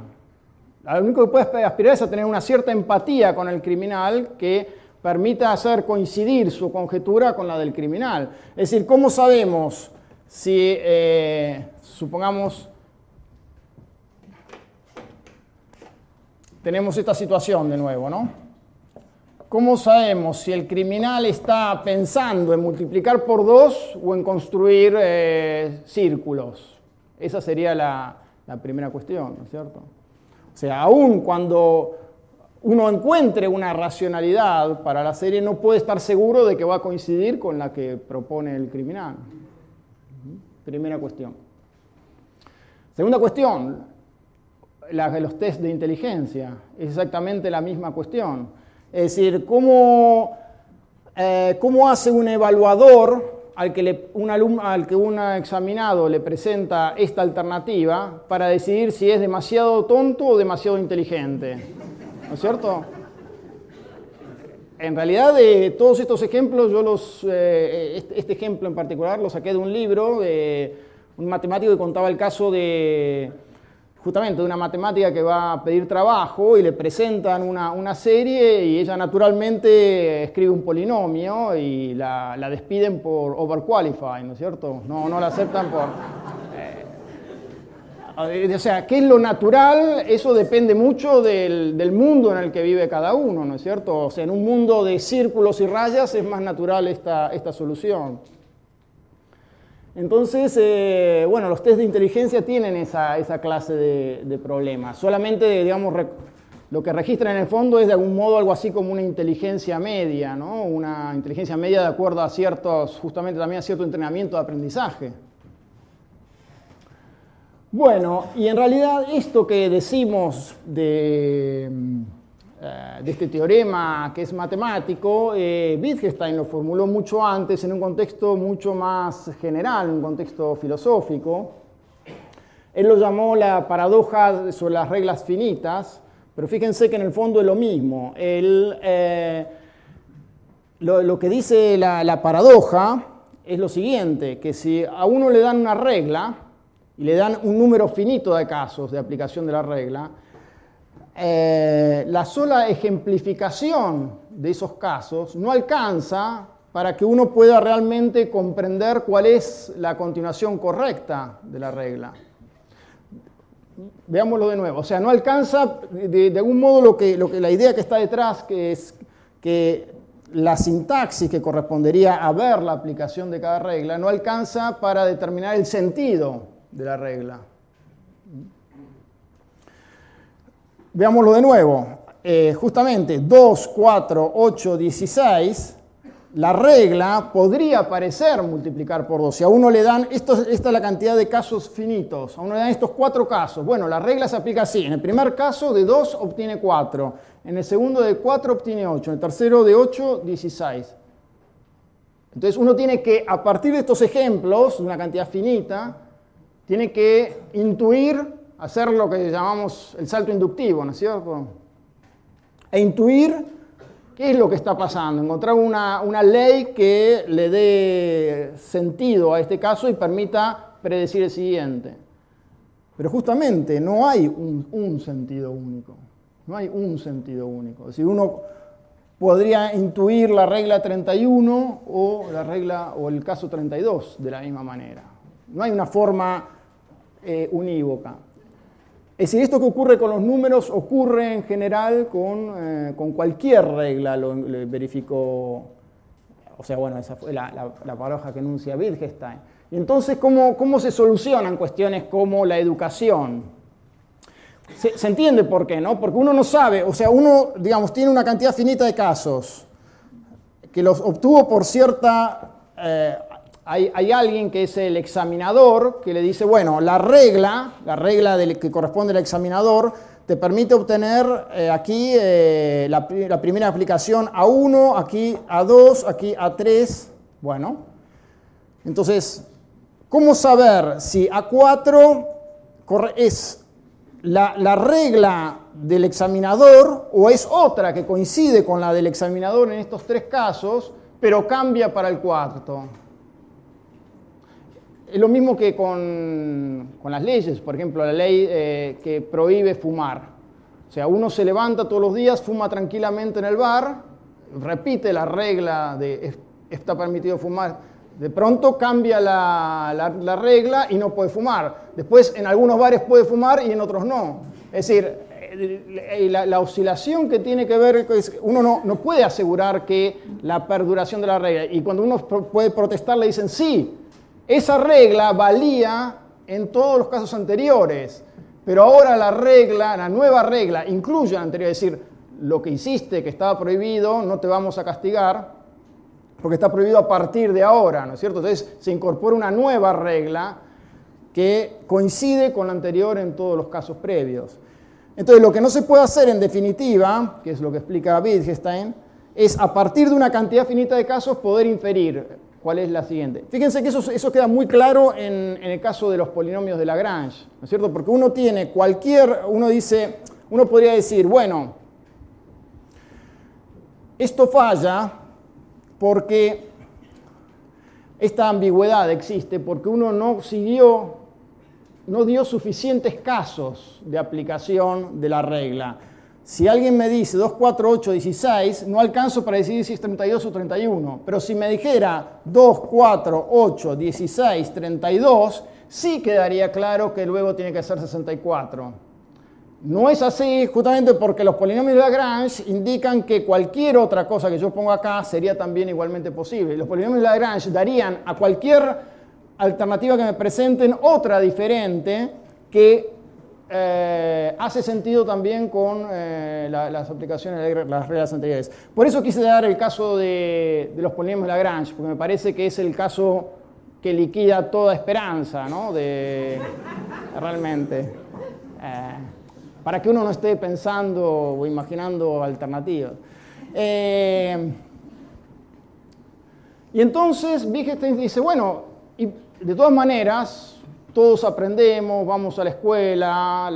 S4: Lo único que puede aspirar es a tener una cierta empatía con el criminal que permita hacer coincidir su conjetura con la del criminal. Es decir, ¿cómo sabemos si, supongamos, tenemos esta situación de nuevo, ¿no? ¿Cómo sabemos si el criminal está pensando en multiplicar por 2 o en construir círculos? Esa sería la primera cuestión, ¿no es cierto? O sea, aun cuando uno encuentre una racionalidad para la serie, no puede estar seguro de que va a coincidir con la que propone el criminal. Primera cuestión. Segunda cuestión, la de los test de inteligencia. Es exactamente la misma cuestión. Es decir, ¿cómo hace un evaluador al que un examinado le presenta esta alternativa para decidir si es demasiado tonto o demasiado inteligente? ¿No es cierto? En realidad, de todos estos ejemplos, este ejemplo en particular lo saqué de un libro de un matemático que contaba el caso justamente de una matemática que va a pedir trabajo y le presentan una serie y ella naturalmente escribe un polinomio y la despiden por overqualify, ¿no es cierto? No la aceptan por... o sea, ¿qué es lo natural? Eso depende mucho del mundo en el que vive cada uno, ¿no es cierto? O sea, en un mundo de círculos y rayas es más natural esta solución. Entonces, bueno, los test de inteligencia tienen esa clase de problemas. Solamente, digamos, lo que registran en el fondo es de algún modo algo así como una inteligencia media, ¿no? Una inteligencia media de acuerdo a justamente también a cierto entrenamiento de aprendizaje. Bueno, y en realidad esto que decimos de este teorema que es matemático, Wittgenstein lo formuló mucho antes en un contexto mucho más general, un contexto filosófico. Él lo llamó la paradoja sobre las reglas finitas, pero fíjense que en el fondo es lo mismo. Lo que dice la paradoja es lo siguiente, que si a uno le dan una regla y le dan un número finito de casos de aplicación de la regla, la sola ejemplificación de esos casos no alcanza para que uno pueda realmente comprender cuál es la continuación correcta de la regla. Veámoslo de nuevo. O sea, no alcanza de algún modo la idea que está detrás, que es que la sintaxis que correspondería a ver la aplicación de cada regla, no alcanza para determinar el sentido de la regla. Veámoslo de nuevo. Justamente 2, 4, 8, 16, la regla podría parecer multiplicar por 2. Si a uno le dan, esta es la cantidad de casos finitos, a uno le dan estos 4 casos. Bueno, la regla se aplica así. En el primer caso, de 2 obtiene 4. En el segundo, de 4 obtiene 8. En el tercero, de 8, 16. Entonces, uno tiene que, a partir de estos ejemplos, de una cantidad finita, tiene que intuir, hacer lo que llamamos el salto inductivo, ¿no es cierto? E intuir qué es lo que está pasando, encontrar una ley que le dé sentido a este caso y permita predecir el siguiente. Pero justamente no hay un sentido único. No hay un sentido único. Es decir, uno podría intuir la regla 31 o el caso 32 de la misma manera. No hay una forma unívoca. Es decir, esto que ocurre con los números ocurre en general con cualquier regla, lo verificó, o sea, bueno, esa fue la paradoja que enuncia Wittgenstein. Y entonces, ¿cómo se solucionan cuestiones como la educación? Se entiende por qué, ¿no? Porque uno no sabe, o sea, uno, digamos, tiene una cantidad finita de casos que los obtuvo por cierta... Hay alguien que es el examinador que le dice, bueno, la regla que corresponde al examinador te permite obtener aquí la primera aplicación A1, aquí A2, aquí A3. Bueno, entonces, ¿cómo saber si A4 es la regla del examinador o es otra que coincide con la del examinador en estos 3 casos, pero cambia para el cuarto? Es lo mismo que con las leyes, por ejemplo, la ley que prohíbe fumar. O sea, uno se levanta todos los días, fuma tranquilamente en el bar, repite la regla de está permitido fumar, de pronto cambia la regla y no puede fumar. Después en algunos bares puede fumar y en otros no. Es decir, la oscilación que tiene que ver, uno no puede asegurar que la perduración de la regla, y cuando uno puede protestar le dicen sí, esa regla valía en todos los casos anteriores, pero ahora la nueva regla incluye la anterior, es decir, lo que hiciste que estaba prohibido no te vamos a castigar porque está prohibido a partir de ahora, ¿no es cierto? Entonces se incorpora una nueva regla que coincide con la anterior en todos los casos previos. Entonces lo que no se puede hacer en definitiva, que es lo que explica Wittgenstein, es a partir de una cantidad finita de casos poder inferir cuál es la siguiente. Fíjense que eso queda muy claro en el caso de los polinomios de Lagrange, ¿no es cierto? Porque uno tiene uno podría decir, bueno, esto falla porque esta ambigüedad existe, porque uno no dio suficientes casos de aplicación de la regla. Si alguien me dice 2, 4, 8, 16, no alcanzo para decidir si es 32 o 31. Pero si me dijera 2, 4, 8, 16, 32, sí quedaría claro que luego tiene que ser 64. No es así justamente porque los polinomios de Lagrange indican que cualquier otra cosa que yo ponga acá sería también igualmente posible. Los polinomios de Lagrange darían a cualquier alternativa que me presenten otra diferente que hace sentido también con las aplicaciones de las reglas anteriores. Por eso quise dar el caso de los polinomios de Lagrange, porque me parece que es el caso que liquida toda esperanza, ¿no? Realmente. Para que uno no esté pensando o imaginando alternativas. Y entonces Wittgenstein dice, bueno, y de todas maneras, todos aprendemos, vamos a la escuela,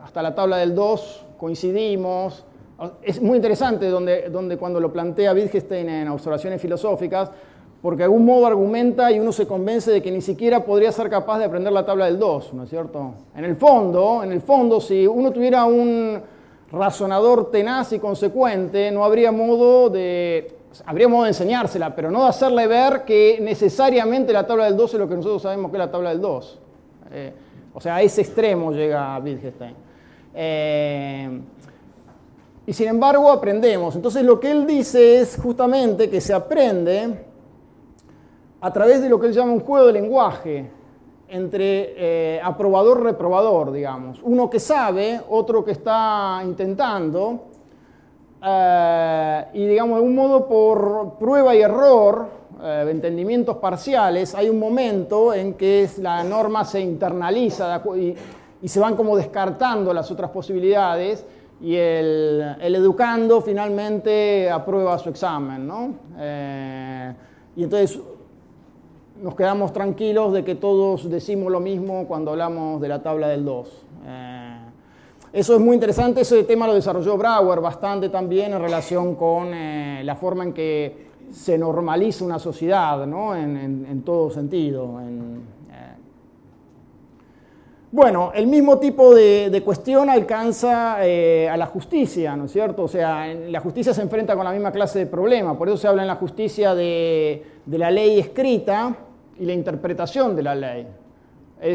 S4: hasta la tabla del 2 coincidimos. Es muy interesante donde cuando lo plantea Wittgenstein en Observaciones Filosóficas, porque de algún modo argumenta y uno se convence de que ni siquiera podría ser capaz de aprender la tabla del 2, ¿no es cierto? En el fondo, si uno tuviera un razonador tenaz y consecuente, no habría modo de enseñársela, pero no de hacerle ver que necesariamente la tabla del 2 es lo que nosotros sabemos que es la tabla del 2. O sea, a ese extremo llega Wittgenstein. Y sin embargo aprendemos. Entonces lo que él dice es justamente que se aprende a través de lo que él llama un juego de lenguaje entre aprobador-reprobador, digamos. Uno que sabe, otro que está intentando, y digamos de un modo por prueba y error, entendimientos parciales, hay un momento en que la norma se internaliza y se van como descartando las otras posibilidades, y el educando finalmente aprueba su examen, ¿no? Y entonces nos quedamos tranquilos de que todos decimos lo mismo cuando hablamos de la tabla del 2. Eso es muy interesante, ese tema lo desarrolló Brouwer bastante también en relación con la forma en que se normaliza una sociedad, ¿no? En todo sentido. Bueno, el mismo tipo de cuestión alcanza a la justicia, ¿no es cierto? O sea, la justicia se enfrenta con la misma clase de problema, por eso se habla en la justicia de la ley escrita y la interpretación de la ley.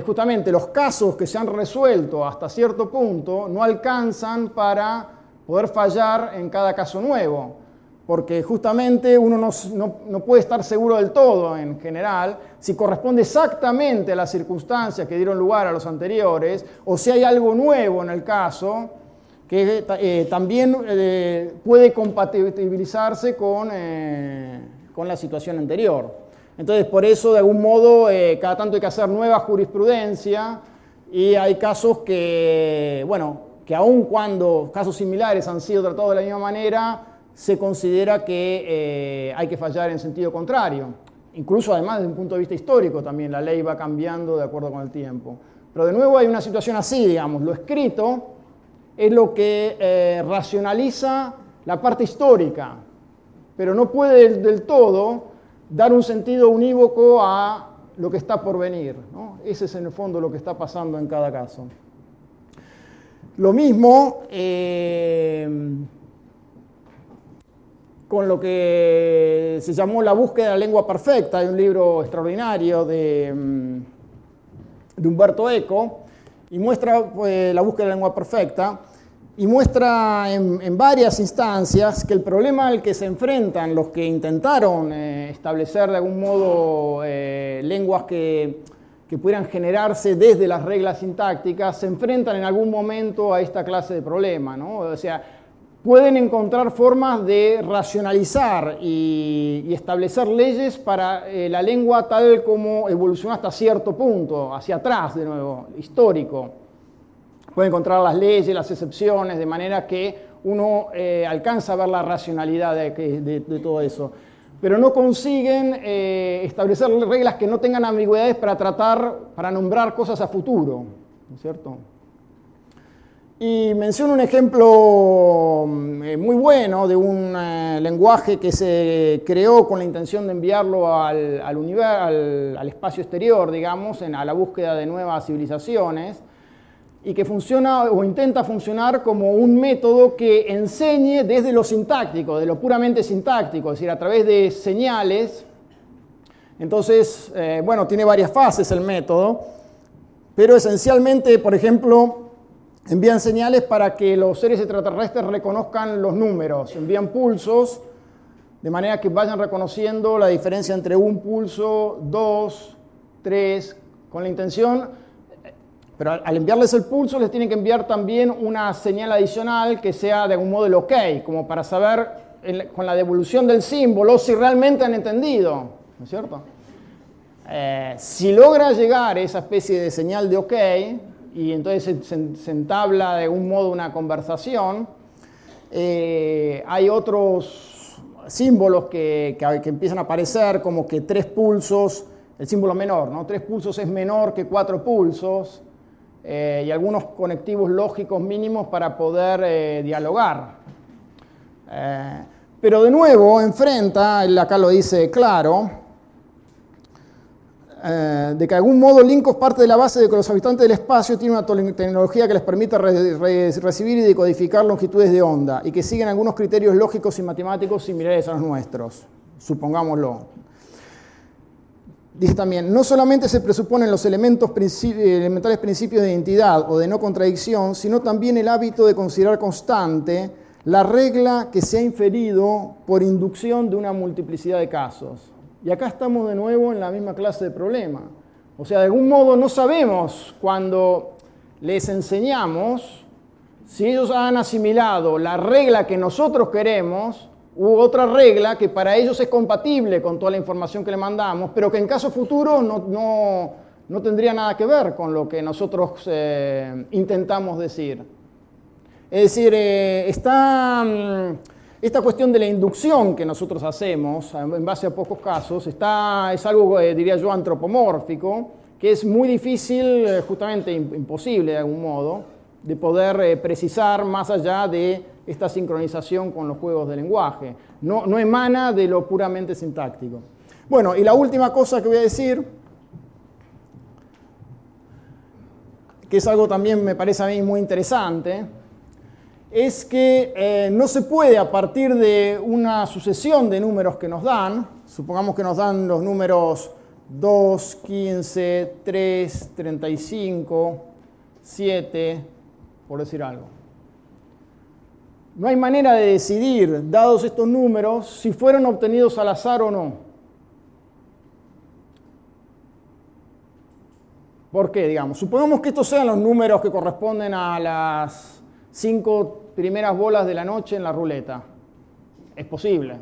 S4: Justamente los casos que se han resuelto hasta cierto punto no alcanzan para poder fallar en cada caso nuevo, porque justamente uno no puede estar seguro del todo en general si corresponde exactamente a las circunstancias que dieron lugar a los anteriores o si hay algo nuevo en el caso que también puede compatibilizarse con la situación anterior. Entonces, por eso, de algún modo, cada tanto hay que hacer nueva jurisprudencia y hay casos que, bueno, que aun cuando casos similares han sido tratados de la misma manera, se considera que hay que fallar en sentido contrario. Incluso, además, desde un punto de vista histórico también, la ley va cambiando de acuerdo con el tiempo. Pero de nuevo hay una situación así, digamos, lo escrito es lo que racionaliza la parte histórica, pero no puede del todo dar un sentido unívoco a lo que está por venir, ¿no? Ese es en el fondo lo que está pasando en cada caso. Lo mismo con lo que se llamó la búsqueda de la lengua perfecta. Hay un libro extraordinario de Umberto Eco y muestra la búsqueda de la lengua perfecta. Y muestra en varias instancias que el problema al que se enfrentan los que intentaron establecer de algún modo lenguas que pudieran generarse desde las reglas sintácticas, se enfrentan en algún momento a esta clase de problema, ¿no? O sea, pueden encontrar formas de racionalizar y establecer leyes para la lengua tal como evolucionó hasta cierto punto, hacia atrás de nuevo, histórico. Puede encontrar las leyes, las excepciones, de manera que uno alcanza a ver la racionalidad de todo eso. Pero no consiguen establecer reglas que no tengan ambigüedades para nombrar cosas a futuro, ¿no es cierto? Y menciono un ejemplo muy bueno de un lenguaje que se creó con la intención de enviarlo al espacio exterior, digamos, a la búsqueda de nuevas civilizaciones, y que funciona o intenta funcionar como un método que enseñe desde lo sintáctico, de lo puramente sintáctico, es decir, a través de señales. Entonces, bueno, tiene varias fases el método, pero esencialmente, por ejemplo, envían señales para que los seres extraterrestres reconozcan los números, envían pulsos, de manera que vayan reconociendo la diferencia entre un pulso, 2, 3, con la intención. Pero al enviarles el pulso les tienen que enviar también una señal adicional que sea de algún modo el OK, como para saber con la devolución del símbolo si realmente han entendido, ¿no es cierto? Si logra llegar esa especie de señal de OK y entonces se entabla de algún modo una conversación, hay otros símbolos que empiezan a aparecer como que 3 pulsos, el símbolo menor, ¿no? 3 pulsos es menor que 4 pulsos. Y algunos conectivos lógicos mínimos para poder dialogar. Pero de nuevo enfrenta, él acá lo dice claro, de que de algún modo Linkos parte de la base de que los habitantes del espacio tienen una tecnología que les permite recibir y decodificar longitudes de onda y que siguen algunos criterios lógicos y matemáticos similares a los nuestros, supongámoslo. Dice también, no solamente se presuponen los elementales principios de identidad o de no contradicción, sino también el hábito de considerar constante la regla que se ha inferido por inducción de una multiplicidad de casos. Y acá estamos de nuevo en la misma clase de problema. O sea, de algún modo no sabemos cuando les enseñamos si ellos han asimilado la regla que nosotros queremos u otra regla que para ellos es compatible con toda la información que le mandamos, pero que en caso futuro no tendría nada que ver con lo que nosotros intentamos decir. Es decir, esta cuestión de la inducción que nosotros hacemos en base a pocos casos es algo, diría yo, antropomórfico, que es muy difícil, justamente imposible de algún modo, de poder precisar más allá de esta sincronización con los juegos de lenguaje. No emana de lo puramente sintáctico. Bueno, y la última cosa que voy a decir, que es algo también me parece a mí muy interesante, es que no se puede a partir de una sucesión de números que nos dan, supongamos que nos dan los números 2, 15, 3, 35, 7, por decir algo. No hay manera de decidir, dados estos números, si fueron obtenidos al azar o no. ¿Por qué? Digamos, supongamos que estos sean los números que corresponden a las 5 primeras bolas de la noche en la ruleta. Es posible.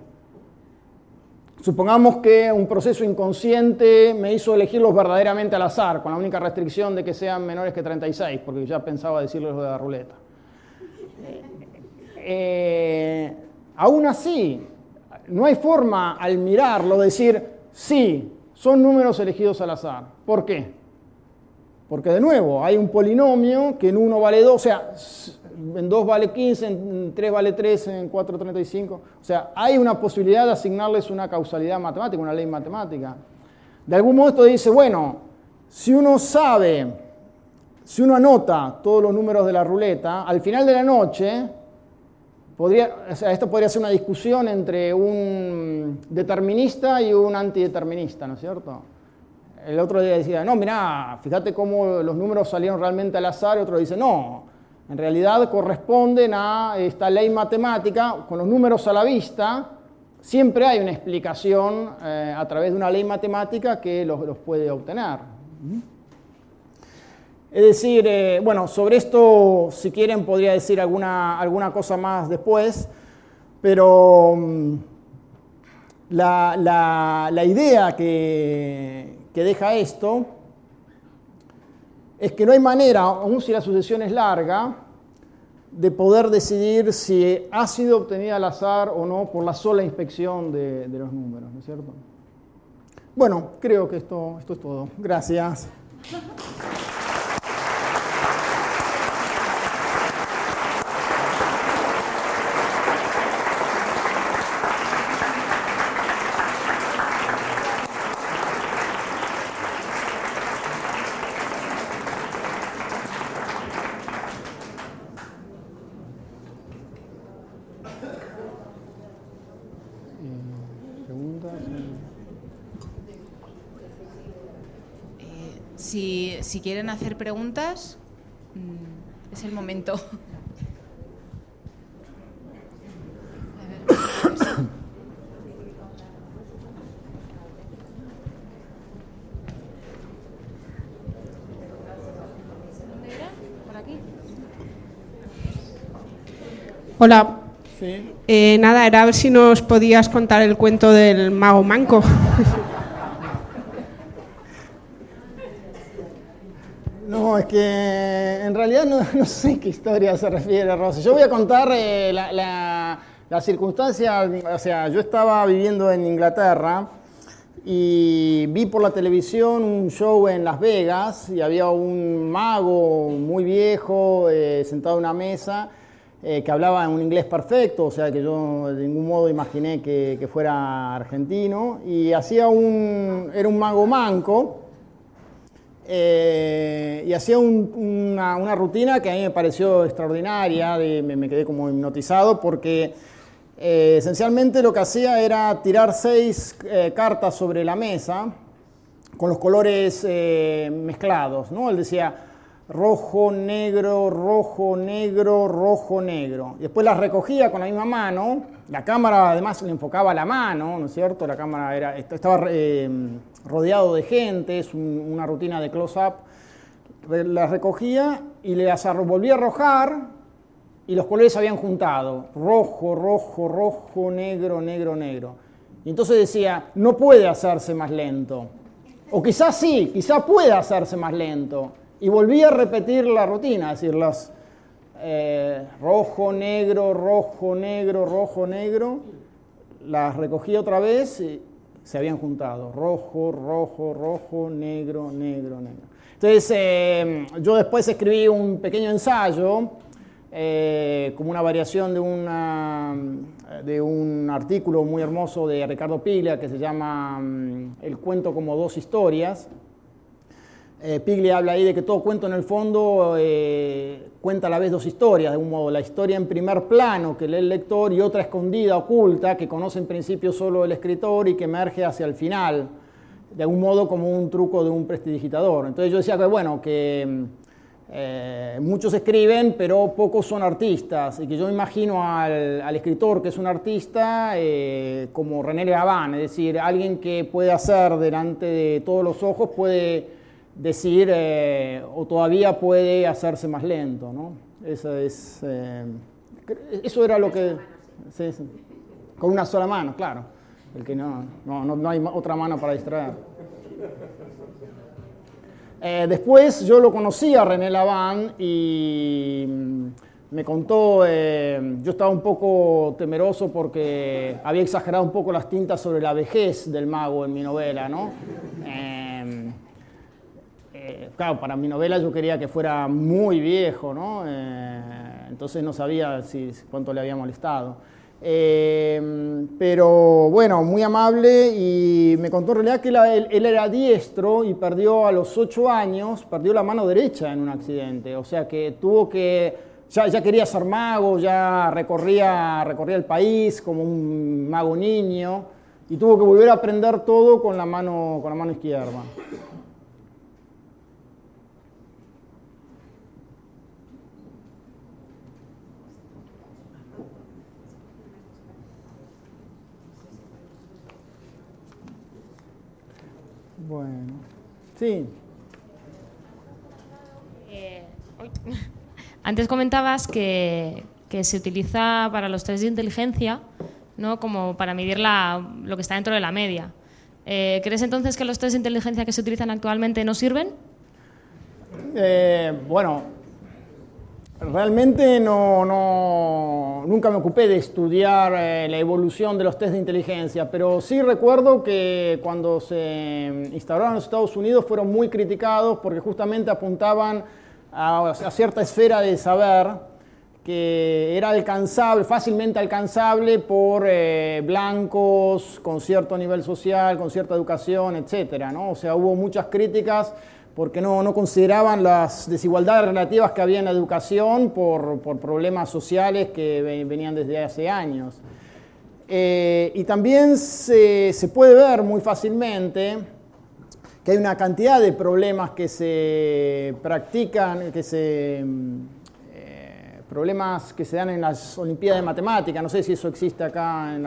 S4: Supongamos que un proceso inconsciente me hizo elegirlos verdaderamente al azar, con la única restricción de que sean menores que 36, porque ya pensaba decirles lo de la ruleta. Aún así, no hay forma al mirarlo de decir, sí, son números elegidos al azar. ¿Por qué? Porque de nuevo, hay un polinomio que en 1 vale 2, o sea, en 2 vale 15, en 3 vale 13, en 4 35. O sea, hay una posibilidad de asignarles una causalidad matemática, una ley matemática. De algún modo esto dice, bueno, si uno anota todos los números de la ruleta, al final de la noche, esto podría ser una discusión entre un determinista y un antideterminista, ¿no es cierto? El otro día decía, no, mirá, fíjate cómo los números salieron realmente al azar, y otro dice, no, en realidad corresponden a esta ley matemática, con los números a la vista, siempre hay una explicación a través de una ley matemática que los puede obtener. Es decir, bueno, sobre esto, si quieren, podría decir alguna cosa más después, pero la idea que deja esto es que no hay manera, aun si la sucesión es larga, de poder decidir si ha sido obtenida al azar o no por la sola inspección de los números, ¿no es cierto? Bueno, creo que esto es todo. Gracias.
S1: Si quieren hacer preguntas, es el momento. ¿Por aquí?
S5: Hola.
S4: Sí.
S5: Nada, era a ver si nos podías contar el cuento del mago manco.
S4: No, es que en realidad no sé qué historia se refiere, Rosy. Yo voy a contar la circunstancia, o sea, yo estaba viviendo en Inglaterra y vi por la televisión un show en Las Vegas y había un mago muy viejo sentado en una mesa que hablaba en un inglés perfecto, o sea que yo de ningún modo imaginé que fuera argentino, y era un mago manco. y hacía una rutina que a mí me pareció extraordinaria, me quedé como hipnotizado porque esencialmente lo que hacía era tirar 6 cartas sobre la mesa con los colores mezclados, ¿no? Él decía rojo, negro, rojo, negro, rojo, negro. Y después las recogía con la misma mano. La cámara además le enfocaba la mano, ¿no es cierto? La cámara estaba rodeado de gente, es una rutina de close-up. Las recogía y las volvía a arrojar y los colores se habían juntado. Rojo, rojo, rojo, negro, negro, negro. Y entonces decía, no puede hacerse más lento. O quizás sí, quizás pueda hacerse más lento. Y volví a repetir la rutina, es decir, rojo, negro, rojo, negro, rojo, negro. Las recogí otra vez y se habían juntado. Rojo, rojo, rojo, negro, negro, negro. Entonces, yo después escribí un pequeño ensayo, como una variación de un artículo muy hermoso de Ricardo Piglia que se llama El cuento como 2 historias. Piglia habla ahí de que todo cuento en el fondo cuenta a la vez 2 historias, de un modo la historia en primer plano que lee el lector y otra escondida, oculta, que conoce en principio solo el escritor y que emerge hacia el final, de algún modo como un truco de un prestidigitador. Entonces yo decía que bueno, que muchos escriben pero pocos son artistas y que yo imagino al escritor que es un artista como René Laván, es decir, alguien que puede hacer delante de todos los ojos, puede decir, o todavía puede hacerse más lento, ¿no? Eso era lo que... Sí, con una sola mano, claro. El que no hay otra mano para distraer. Después yo lo conocí a René Laván y me contó, yo estaba un poco temeroso porque había exagerado un poco las tintas sobre la vejez del mago en mi novela, ¿no? Claro, para mi novela yo quería que fuera muy viejo, ¿no? Entonces no sabía cuánto le había molestado. Pero bueno, muy amable y me contó en realidad que él era diestro y perdió a los 8 años, perdió la mano derecha en un accidente. O sea que tuvo que, ya quería ser mago, ya recorría el país como un mago niño y tuvo que volver a aprender todo con la mano izquierda. Bueno, sí.
S6: Antes comentabas que se utiliza para los test de inteligencia, ¿no? Como para medir lo que está dentro de la media. ¿Crees entonces que los test de inteligencia que se utilizan actualmente no sirven?
S4: Bueno, realmente nunca me ocupé de estudiar la evolución de los test de inteligencia, pero sí recuerdo que cuando se instauraron en los Estados Unidos fueron muy criticados porque justamente apuntaban a cierta esfera de saber que era fácilmente alcanzable por blancos con cierto nivel social, con cierta educación, etcétera, ¿no? O sea, hubo muchas críticas porque no consideraban las desigualdades relativas que había en la educación por problemas sociales que venían desde hace años. Y también se puede ver muy fácilmente que hay una cantidad de problemas que se practican, problemas que se dan en las Olimpiadas de Matemáticas, no sé si eso existe acá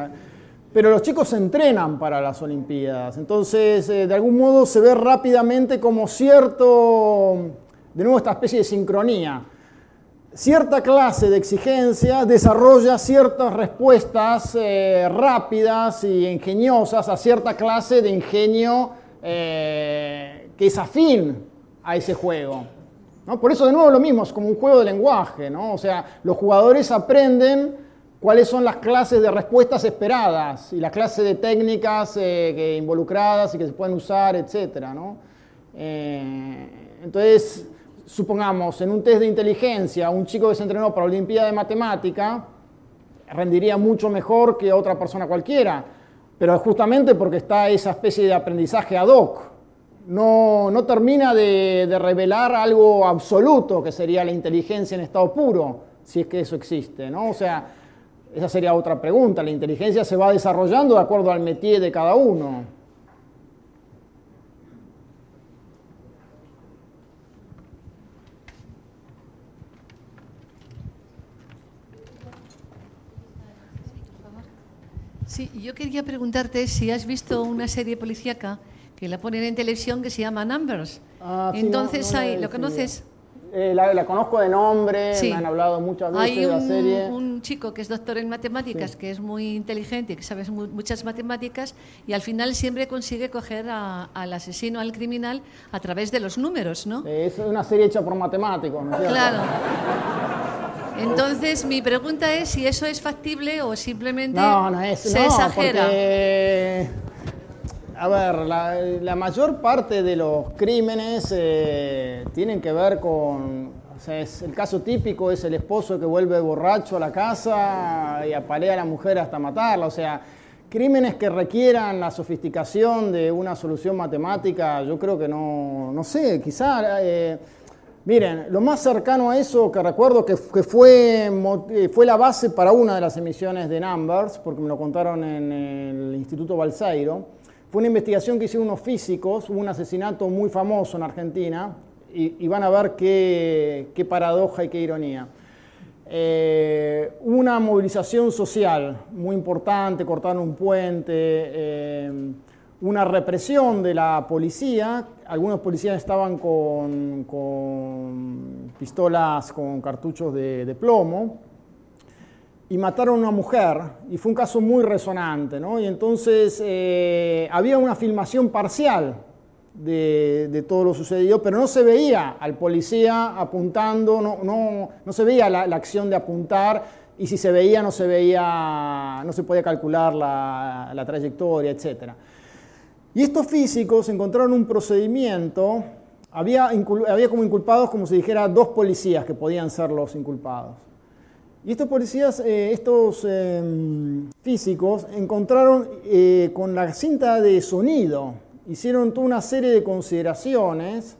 S4: pero los chicos se entrenan para las Olimpiadas, entonces de algún modo se ve rápidamente como de nuevo esta especie de sincronía. Cierta clase de exigencia desarrolla ciertas respuestas rápidas y ingeniosas a cierta clase de ingenio que es afín a ese juego, ¿no? Por eso de nuevo lo mismo, es como un juego de lenguaje, ¿no? O sea, los jugadores aprenden cuáles son las clases de respuestas esperadas y las clases de técnicas involucradas y que se pueden usar, etcétera, ¿no? Entonces, supongamos, en un test de inteligencia, un chico que se entrenó para la Olimpiada de Matemática rendiría mucho mejor que otra persona cualquiera, pero justamente porque está esa especie de aprendizaje ad hoc, no termina de revelar algo absoluto, que sería la inteligencia en estado puro, si es que eso existe, ¿no? O sea, esa sería otra pregunta. La inteligencia se va desarrollando de acuerdo al métier de cada uno.
S7: Sí, yo quería preguntarte si has visto una serie policíaca que la ponen en televisión que se llama Numbers.
S4: Sí,
S7: Entonces,
S4: no
S7: ¿lo conoces?
S4: La conozco de nombre,
S7: Sí.
S4: me han hablado muchas veces
S7: Hay
S4: de la serie.
S7: un chico que es doctor en matemáticas,
S4: Sí.
S7: que es muy inteligente y que sabe muchas matemáticas, y al final siempre consigue coger al asesino, al criminal, a través de los números, ¿no?
S4: Es una serie hecha por matemáticos, ¿no es cierto?
S7: Claro. Entonces, mi pregunta es si eso es factible o simplemente se exagera.
S4: Porque, a ver, la mayor parte de los crímenes tienen que ver con... O sea, el caso típico es el esposo que vuelve borracho a la casa y apalea a la mujer hasta matarla. O sea, crímenes que requieran la sofisticación de una solución matemática, yo creo que no sé, quizá... miren, lo más cercano a eso que recuerdo que fue la base para una de las emisiones de Numbers, porque me lo contaron en el Instituto Balseiro, fue una investigación que hicieron unos físicos, hubo un asesinato muy famoso en Argentina, y van a ver qué paradoja y qué ironía. Hubo una movilización social muy importante, cortaron un puente, una represión de la policía. Algunos policías estaban con pistolas con cartuchos de plomo y mataron a una mujer, y fue un caso muy resonante, ¿no? Y entonces había una filmación parcial de todo lo sucedido, pero no se veía al policía apuntando, no se veía la acción de apuntar, y si se veía no se podía calcular la trayectoria, etc. Y estos físicos encontraron un procedimiento, había como inculpados, como si dijera, 2 policías que podían ser los inculpados. Y estos policías, físicos, encontraron con la cinta de sonido, hicieron toda una serie de consideraciones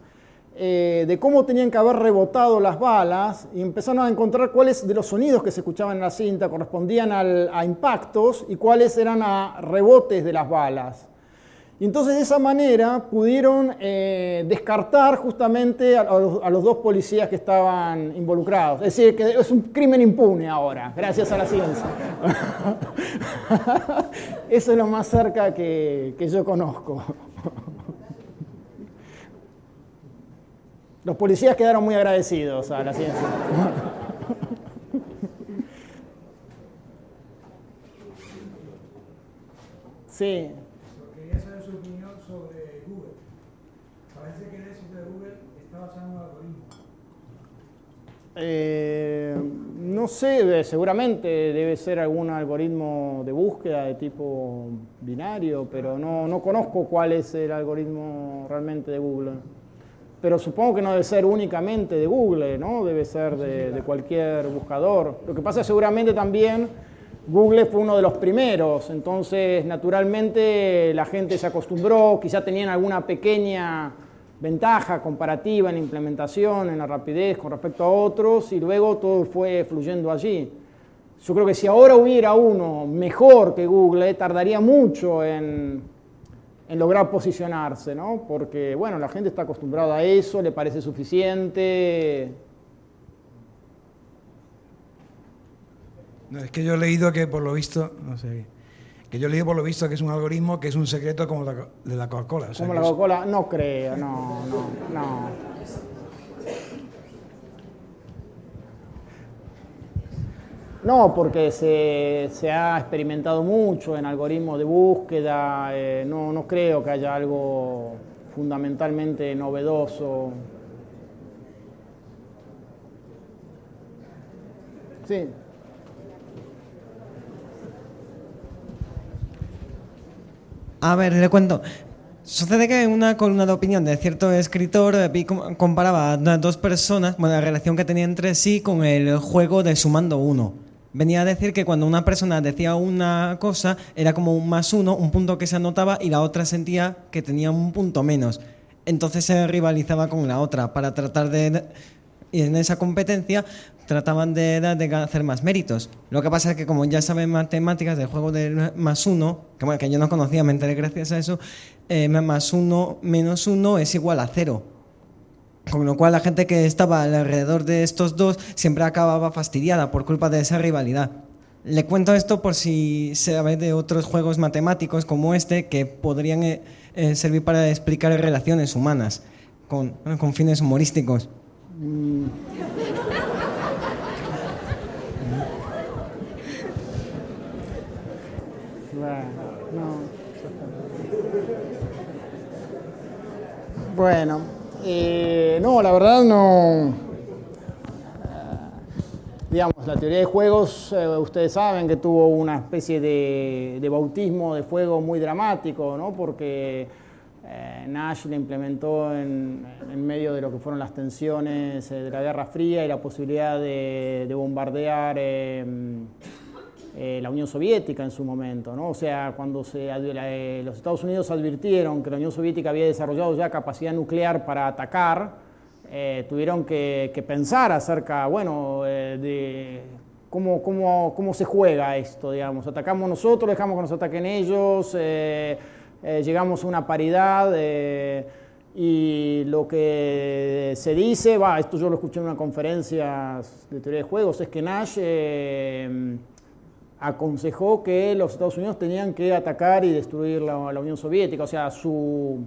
S4: de cómo tenían que haber rebotado las balas, y empezaron a encontrar cuáles de los sonidos que se escuchaban en la cinta correspondían a impactos y cuáles eran a rebotes de las balas. Y entonces de esa manera pudieron descartar justamente a los 2 policías que estaban involucrados. Es decir, que es un crimen impune ahora, gracias a la ciencia. Eso es lo más cerca que yo conozco. Los policías quedaron muy agradecidos a la ciencia. Sí.
S8: Quería saber su opinión sobre Google. Parece que el éxito de Google está basado en un algoritmo.
S4: No sé, seguramente debe ser algún algoritmo de búsqueda de tipo binario, pero no conozco cuál es el algoritmo realmente de Google. Pero supongo que no debe ser únicamente de Google, ¿no? Debe ser de cualquier buscador. Lo que pasa es seguramente también Google fue uno de los primeros, entonces naturalmente la gente se acostumbró, quizá tenían alguna pequeña ventaja comparativa en implementación, en la rapidez con respecto a otros, y luego todo fue fluyendo allí. Yo creo que si ahora hubiera uno mejor que Google, tardaría mucho en lograr posicionarse, ¿no? Porque, bueno, la gente está acostumbrada a eso, le parece suficiente.
S8: No, es que yo he leído que por lo visto, no sé, que yo he leído por lo visto que es un algoritmo que es un secreto como de la Coca-Cola. O sea,
S4: como la Coca-Cola, no creo, no. No, porque se ha experimentado mucho en algoritmos de búsqueda, no creo que haya algo fundamentalmente novedoso. Sí.
S9: A ver, le cuento. Sucede que en una columna de opinión de cierto escritor comparaba a 2 personas, bueno, la relación que tenían entre sí con el juego de sumando 1. Venía a decir que cuando una persona decía una cosa era como un +1, un punto que se anotaba, y la otra sentía que tenía un punto menos. entonces se rivalizaba con la otra para tratar de... Y en esa competencia trataban de hacer más méritos. Lo que pasa es que como ya saben matemáticas del juego del más uno, que yo no conocía, me enteré gracias a eso, más uno menos uno es igual a 0. Con lo cual la gente que estaba alrededor de estos dos siempre acababa fastidiada por culpa de esa rivalidad. Le cuento esto por si sabe de otros juegos matemáticos como este que podrían servir para explicar relaciones humanas con fines humorísticos.
S4: Bueno, no, la verdad no. Digamos, la teoría de juegos, ustedes saben que tuvo una especie de bautismo de fuego muy dramático, ¿no? Porque Nash la implementó en medio de lo que fueron las tensiones de la Guerra Fría y la posibilidad de bombardear la Unión Soviética en su momento, ¿no? O sea, cuando los Estados Unidos advirtieron que la Unión Soviética había desarrollado ya capacidad nuclear para atacar, tuvieron que pensar acerca, bueno, de cómo se juega esto, digamos. ¿Atacamos nosotros, dejamos que nos ataquen ellos? Llegamos a una paridad y lo que se dice, esto yo lo escuché en una conferencia de teoría de juegos, es que Nash aconsejó que los Estados Unidos tenían que atacar y destruir la Unión Soviética. O sea, su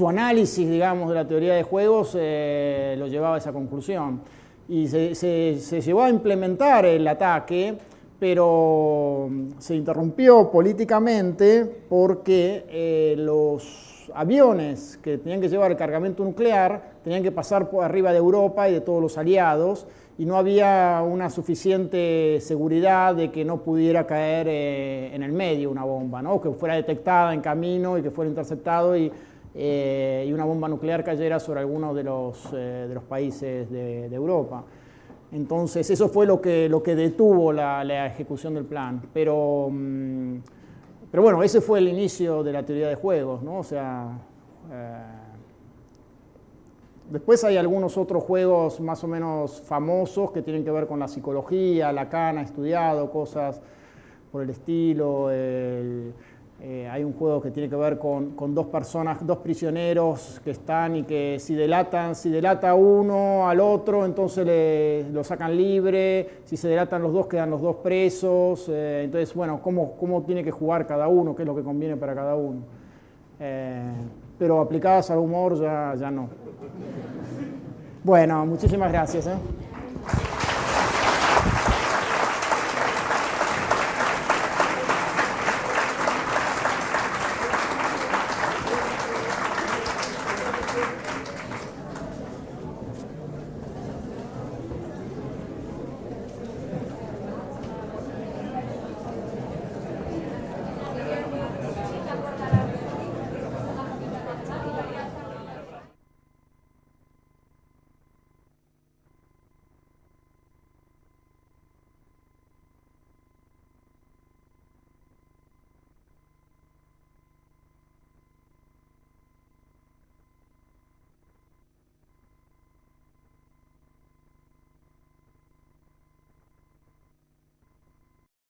S4: análisis, digamos, de la teoría de juegos lo llevaba a esa conclusión. Y se llevó a implementar el ataque, pero se interrumpió políticamente porque los aviones que tenían que llevar el cargamento nuclear tenían que pasar por arriba de Europa y de todos los aliados, y no había una suficiente seguridad de que no pudiera caer en el medio una bomba, ¿no? Que fuera detectada en camino y que fuera interceptado y una bomba nuclear cayera sobre algunos de los países de Europa. Entonces eso fue lo que detuvo la ejecución del plan. Pero bueno, ese fue el inicio de la teoría de juegos, ¿no? O sea, después hay algunos otros juegos más o menos famosos que tienen que ver con la psicología. Lacan ha estudiado cosas por el estilo. Hay un juego que tiene que ver con dos prisioneros que están y que si delata uno al otro, entonces lo sacan libre. Si se delatan los dos, quedan los dos presos. Entonces, bueno, ¿cómo tiene que jugar cada uno? ¿Qué es lo que conviene para cada uno? Pero aplicadas al humor ya no. Bueno, muchísimas gracias.